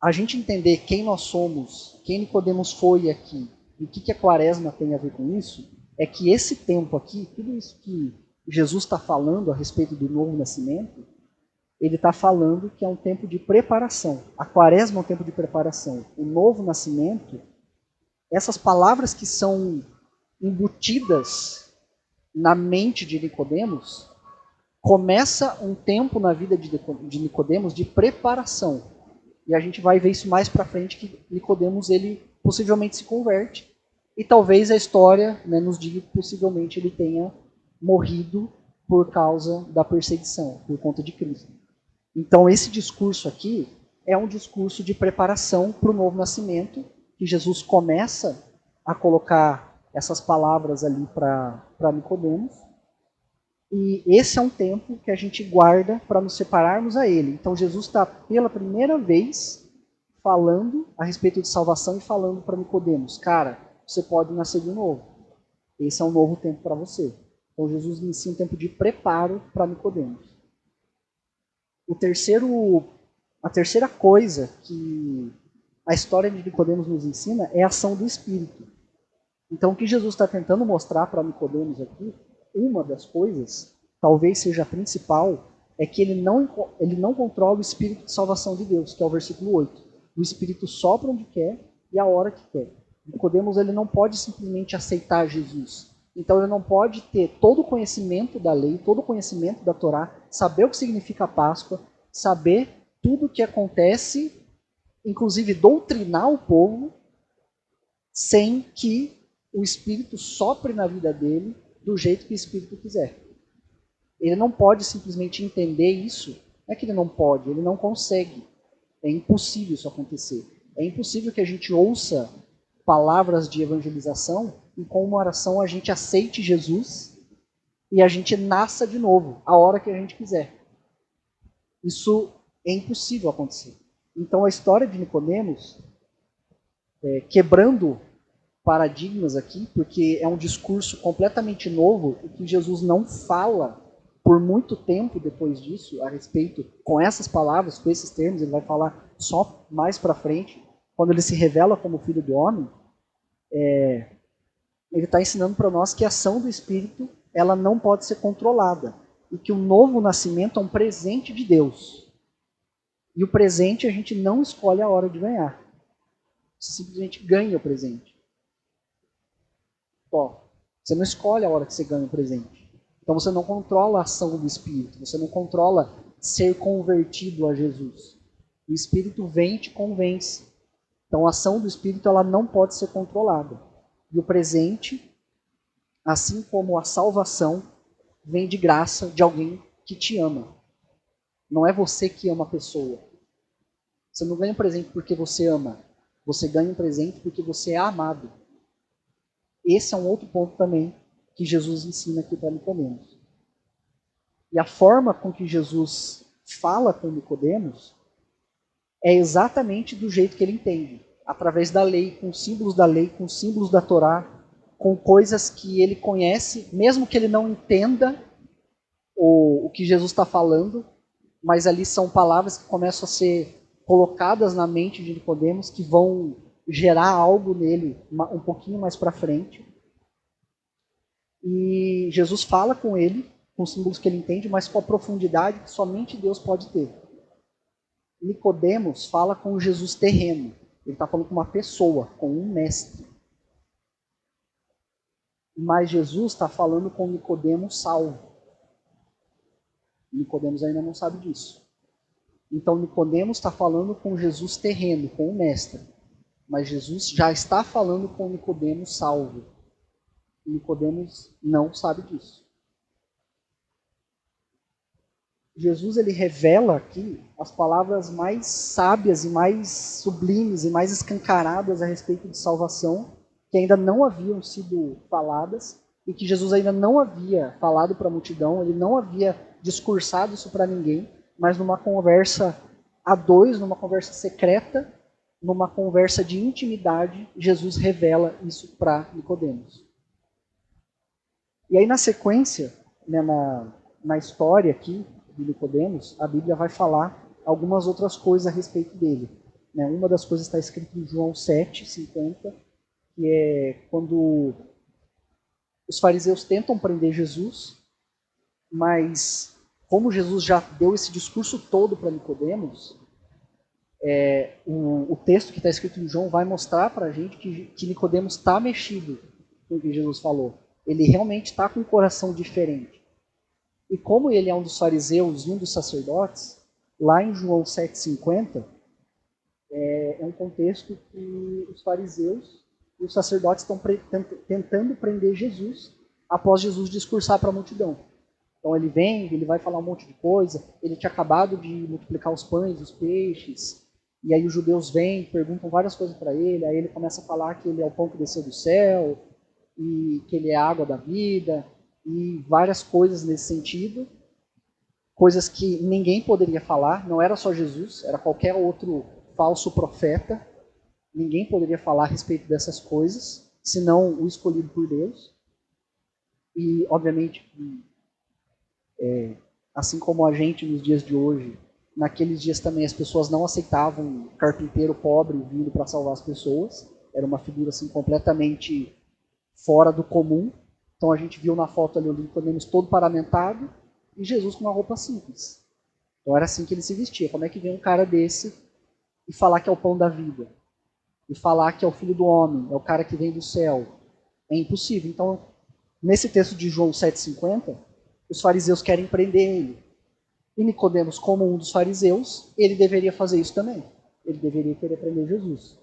Speaker 1: a gente entender quem nós somos, quem Nicodemos foi aqui, e o que a quaresma tem a ver com isso, é que esse tempo aqui, tudo isso que Jesus está falando a respeito do novo nascimento, ele está falando que é um tempo de preparação. A quaresma é um tempo de preparação. O novo nascimento essas palavras que são embutidas na mente de Nicodemos, começa um tempo na vida de Nicodemos de preparação. E a gente vai ver isso mais para frente, que Nicodemos ele possivelmente se converte. E talvez a história, né, nos diga que possivelmente ele tenha morrido por causa da perseguição, por conta de Cristo. Então esse discurso aqui é um discurso de preparação para o novo nascimento, que Jesus começa a colocar essas palavras ali para Nicodemos. E esse é um tempo que a gente guarda para nos separarmos a Ele. Então Jesus está pela primeira vez falando a respeito de salvação e falando para Nicodemos, cara, você pode nascer de novo. Esse é um novo tempo para você. Então Jesus inicia um tempo de preparo para Nicodemos. A terceira coisa que a história de Nicodemos nos ensina é a ação do Espírito. Então o que Jesus está tentando mostrar para Nicodemos aqui, uma das coisas, talvez seja a principal, é que ele não controla o Espírito de salvação de Deus, que é o versículo 8. O Espírito sopra onde quer e a hora que quer. Nicodemos ele não pode simplesmente aceitar Jesus. Então ele não pode ter todo o conhecimento da lei, todo o conhecimento da Torá, saber o que significa a Páscoa, saber tudo o que acontece, inclusive doutrinar o povo, sem que o Espírito sopre na vida dele do jeito que o Espírito quiser. Ele não pode simplesmente entender isso. Não é que ele não pode, ele não consegue. É impossível isso acontecer. É impossível que a gente ouça palavras de evangelização e com uma oração a gente aceite Jesus e a gente nasça de novo, a hora que a gente quiser. Isso é impossível acontecer. Então a história de Nicodemos, quebrando paradigmas aqui, porque é um discurso completamente novo e que Jesus não fala por muito tempo depois disso a respeito, com essas palavras, com esses termos, ele vai falar só mais para frente, quando ele se revela como Filho do Homem. Ele está ensinando para nós que a ação do Espírito ela não pode ser controlada e que o novo nascimento é um presente de Deus. E o presente a gente não escolhe a hora de ganhar. Você simplesmente ganha o presente. Você não escolhe a hora que você ganha o presente. Então você não controla a ação do Espírito, você não controla ser convertido a Jesus. O Espírito vem e te convence. Então a ação do Espírito ela não pode ser controlada. E o presente, assim como a salvação, vem de graça de alguém que te ama. Não é você que ama a pessoa. Você não ganha um presente porque você ama. Você ganha um presente porque você é amado. Esse é um outro ponto também que Jesus ensina aqui para Nicodemos. E a forma com que Jesus fala com Nicodemos é exatamente do jeito que ele entende. Através da lei, com símbolos da lei, com símbolos da Torá, com coisas que ele conhece, mesmo que ele não entenda o que Jesus está falando, mas ali são palavras que começam a ser colocadas na mente de Nicodemos que vão gerar algo nele um pouquinho mais para frente. E Jesus fala com ele, com símbolos que ele entende, mas com a profundidade que somente Deus pode ter. Nicodemos fala com Jesus terreno. Ele está falando com uma pessoa, com um mestre. Mas Jesus está falando com Nicodemos salvo. Nicodemos ainda não sabe disso. Então Nicodemos está falando com Jesus terreno, com o mestre. Mas Jesus já está falando com Nicodemos salvo. E Nicodemos não sabe disso. Jesus ele revela aqui as palavras mais sábias e mais sublimes e mais escancaradas a respeito de salvação, que ainda não haviam sido faladas e que Jesus ainda não havia falado para a multidão, ele não havia discursado isso para ninguém, mas numa conversa a dois, numa conversa secreta, numa conversa de intimidade, Jesus revela isso para Nicodemos. E aí na sequência, né, na história aqui de Nicodemos, a Bíblia vai falar algumas outras coisas a respeito dele. Né? Uma das coisas está escrita em João 7:50, que é quando os fariseus tentam prender Jesus, mas como Jesus já deu esse discurso todo para Nicodemos, O texto que está escrito em João vai mostrar para a gente que Nicodemos está mexido com o que Jesus falou. Ele realmente está com um coração diferente. E como ele é um dos fariseus e um dos sacerdotes, lá em João 7,50, é um contexto que os fariseus e os sacerdotes estão tentando prender Jesus após Jesus discursar para a multidão. Então ele vem, ele vai falar um monte de coisa, ele tinha acabado de multiplicar os pães, os peixes, e aí os judeus vêm, perguntam várias coisas para ele, aí ele começa a falar que ele é o pão que desceu do céu, e que ele é a água da vida, e várias coisas nesse sentido, coisas que ninguém poderia falar, não era só Jesus, era qualquer outro falso profeta, ninguém poderia falar a respeito dessas coisas, senão o escolhido por Deus. E, obviamente, assim como a gente nos dias de hoje, naqueles dias também as pessoas não aceitavam um carpinteiro pobre vindo para salvar as pessoas. Era uma figura assim completamente fora do comum. Então a gente viu na foto ali o Nicodemos todo paramentado e Jesus com uma roupa simples. Então era assim que ele se vestia. Como é que vem um cara desse e falar que é o pão da vida? E falar que é o filho do homem, é o cara que vem do céu? É impossível. Então, nesse texto de João 7,50, os fariseus querem prender ele. E Nicodemos, como um dos fariseus, ele deveria fazer isso também. Ele deveria querer prender Jesus.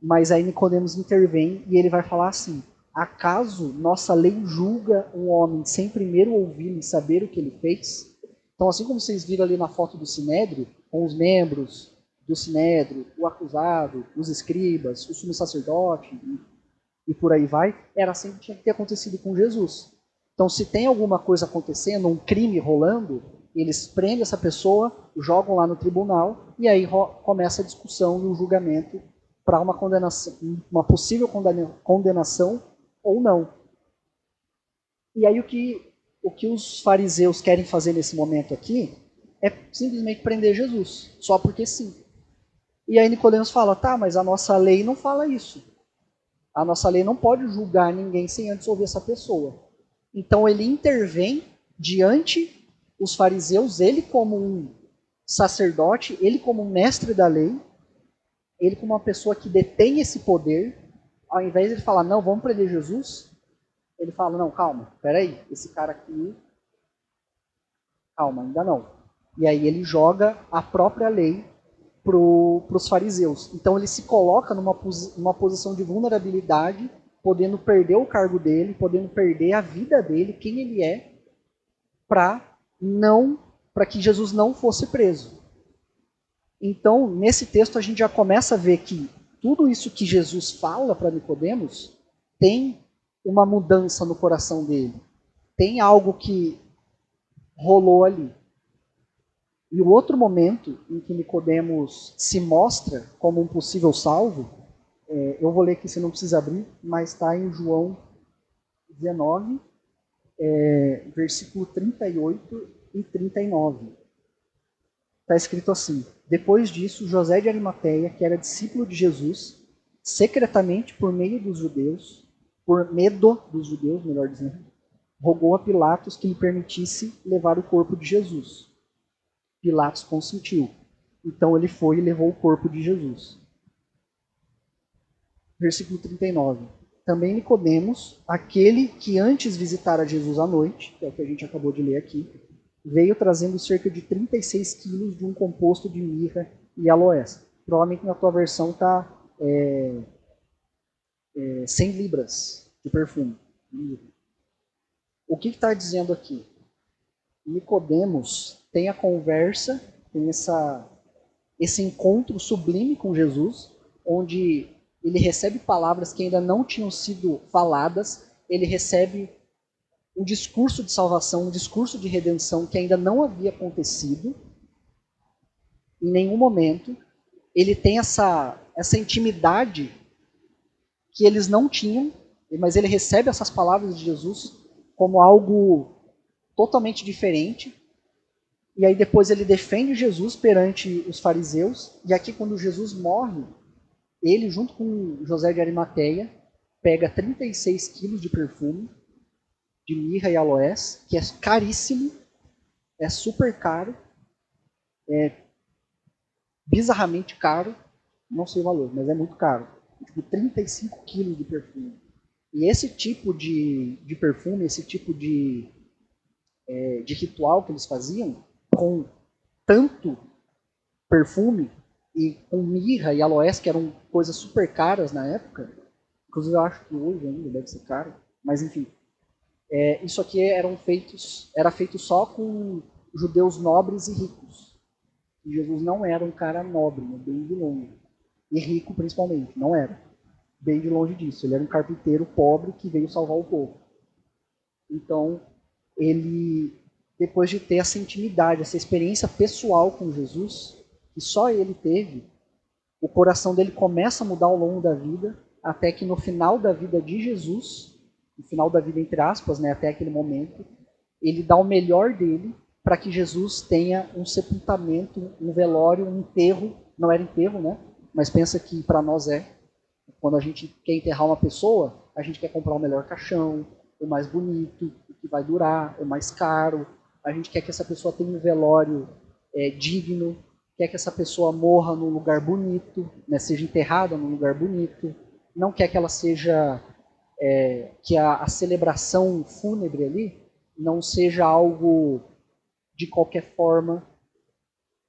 Speaker 1: Mas aí Nicodemos intervém e ele vai falar assim: acaso nossa lei julga um homem sem primeiro ouvi-lo e saber o que ele fez? Então, assim como vocês viram ali na foto do Sinédrio, com os membros do Sinédrio, o acusado, os escribas, o sumo sacerdote e por aí vai, era assim que tinha que ter acontecido com Jesus. Então, se tem alguma coisa acontecendo, um crime rolando, eles prendem essa pessoa, jogam lá no tribunal e aí começa a discussão e o julgamento para uma condenação, uma possível condenação ou não. E aí o que os fariseus querem fazer nesse momento aqui é simplesmente prender Jesus, só porque sim. E aí Nicodemos fala: tá, mas a nossa lei não fala isso. A nossa lei não pode julgar ninguém sem antes ouvir essa pessoa. Então ele intervém diante os fariseus, ele como um sacerdote, ele como um mestre da lei, ele como uma pessoa que detém esse poder, ao invés de ele falar, não, vamos prender Jesus, ele fala, não, calma, peraí, esse cara aqui, calma, ainda não. E aí ele joga a própria lei para os fariseus. Então ele se coloca numa posição de vulnerabilidade, podendo perder o cargo dele, podendo perder a vida dele, quem ele é, para que Jesus não fosse preso. Então, nesse texto a gente já começa a ver que tudo isso que Jesus fala para Nicodemos tem uma mudança no coração dele. Tem algo que rolou ali. E o outro momento em que Nicodemos se mostra como um possível salvo, eu vou ler aqui, se não precisa abrir, mas está em João 19, versículo 38 e 39. Está escrito assim: depois disso, José de Arimateia, que era discípulo de Jesus, secretamente por meio dos judeus, por medo dos judeus, melhor dizendo, rogou a Pilatos que lhe permitisse levar o corpo de Jesus. Pilatos consentiu. Então ele foi e levou o corpo de Jesus. Versículo 39. Também Nicodemos, aquele que antes visitara Jesus à noite, que é o que a gente acabou de ler aqui, veio trazendo cerca de 36 quilos de um composto de mirra e aloés. Provavelmente na tua versão está 100 libras de perfume. O que está dizendo aqui? Nicodemos tem a conversa, tem esse encontro sublime com Jesus, onde ele recebe palavras que ainda não tinham sido faladas, ele recebe um discurso de salvação, um discurso de redenção que ainda não havia acontecido em nenhum momento. Ele tem essa intimidade que eles não tinham, mas ele recebe essas palavras de Jesus como algo totalmente diferente. E aí depois ele defende Jesus perante os fariseus. E aqui quando Jesus morre, ele junto com José de Arimateia pega 36 quilos de perfume, de mirra e aloés, que é caríssimo, é super caro. bizarramente caro, não sei o valor, mas é muito caro. Tipo, 35 quilos de perfume. E esse tipo de perfume, esse tipo de ritual que eles faziam, com tanto perfume e com mirra e aloés, que eram coisas super caras na época, inclusive eu acho que hoje ainda deve ser caro, mas enfim, isso aqui era feito só com judeus nobres e ricos. E Jesus não era um cara nobre, né, bem de longe. E rico principalmente, não era. Bem de longe disso. Ele era um carpinteiro pobre que veio salvar o povo. Então, ele, depois de ter essa intimidade, essa experiência pessoal com Jesus, que só ele teve, o coração dele começa a mudar ao longo da vida, até que no final da vida de Jesus, no final da vida entre aspas, né, até aquele momento, ele dá o melhor dele para que Jesus tenha um sepultamento, um velório, um enterro. Não era enterro, né? Mas pensa que para nós é. Quando a gente quer enterrar uma pessoa, a gente quer comprar o melhor caixão, o mais bonito, o que vai durar, o mais caro. A gente quer que essa pessoa tenha um velório digno, quer que essa pessoa morra num lugar bonito, né, seja enterrada num lugar bonito. Não quer que ela seja, que a celebração fúnebre ali não seja algo de qualquer forma.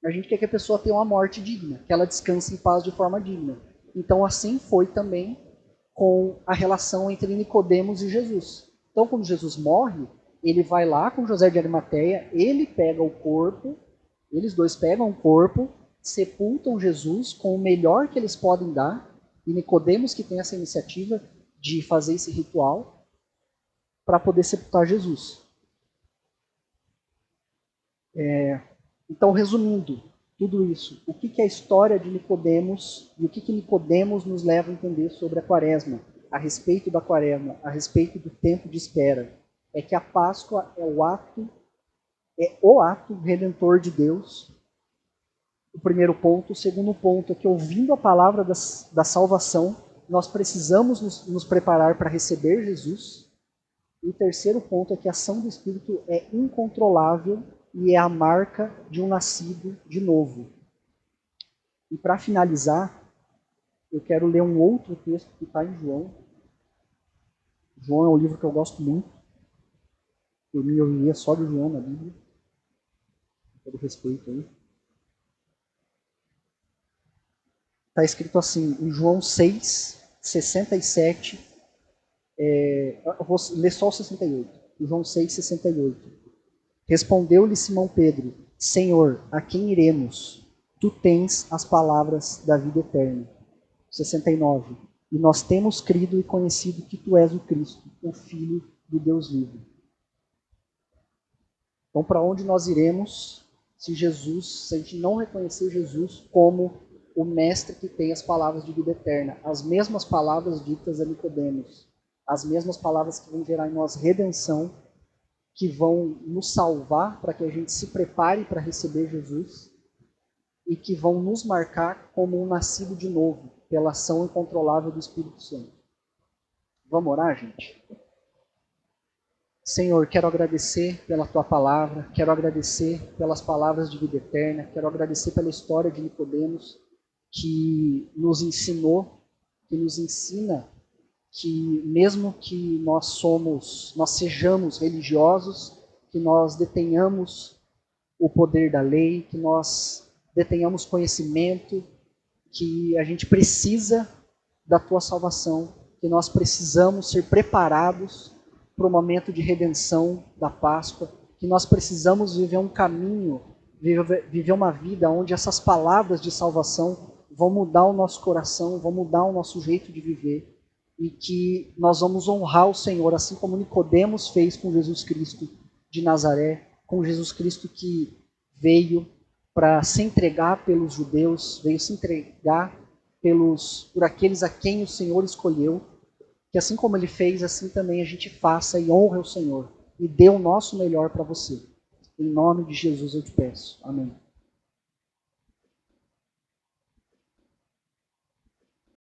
Speaker 1: A gente quer que a pessoa tenha uma morte digna, que ela descanse em paz de forma digna. Então assim foi também com a relação entre Nicodemos e Jesus. Então quando Jesus morre, ele vai lá com José de Arimateia, ele pega o corpo, eles dois pegam o corpo, sepultam Jesus com o melhor que eles podem dar, e Nicodemos que tem essa iniciativa de fazer esse ritual para poder sepultar Jesus. Então, resumindo tudo isso, o que é a história de Nicodemos e o que Nicodemos nos leva a entender sobre a Quaresma, a respeito da Quaresma, a respeito do tempo de espera? É que a Páscoa é o ato redentor de Deus. O primeiro ponto. O segundo ponto é que, ouvindo a palavra da salvação, nós precisamos nos preparar para receber Jesus. E o terceiro ponto é que a ação do Espírito é incontrolável e é a marca de um nascido de novo. E para finalizar, eu quero ler um outro texto que está em João. João é um livro que eu gosto muito. Por mim, eu lia só de João na Bíblia. Com todo respeito aí. Está escrito assim, em João 6, 67. Eu vou ler só o 68. João 6, 68. Respondeu-lhe Simão Pedro, Senhor, a quem iremos? Tu tens as palavras da vida eterna. 69. E nós temos crido e conhecido que tu és o Cristo, o Filho do Deus vivo. Então, para onde nós iremos se a gente não reconhecer Jesus como o mestre que tem as palavras de vida eterna, as mesmas palavras ditas a Nicodemos, as mesmas palavras que vão gerar em nós redenção, que vão nos salvar para que a gente se prepare para receber Jesus e que vão nos marcar como um nascido de novo, pela ação incontrolável do Espírito Santo. Vamos orar, gente? Senhor, quero agradecer pela Tua palavra, quero agradecer pelas palavras de vida eterna, quero agradecer pela história de Nicodemos, que nos ensinou, que nos ensina que mesmo que nós sejamos religiosos, que nós detenhamos o poder da lei, que nós detenhamos conhecimento, que a gente precisa da Tua salvação, que nós precisamos ser preparados para o momento de redenção da Páscoa, que nós precisamos viver um caminho, viver uma vida onde essas palavras de salvação vão mudar o nosso coração, vão mudar o nosso jeito de viver, e que nós vamos honrar o Senhor, assim como Nicodemos fez com Jesus Cristo de Nazaré, com Jesus Cristo que veio para se entregar pelos judeus, veio se entregar por aqueles a quem o Senhor escolheu, que assim como ele fez, assim também a gente faça e honre o Senhor, e dê o nosso melhor para você. Em nome de Jesus eu te peço. Amém.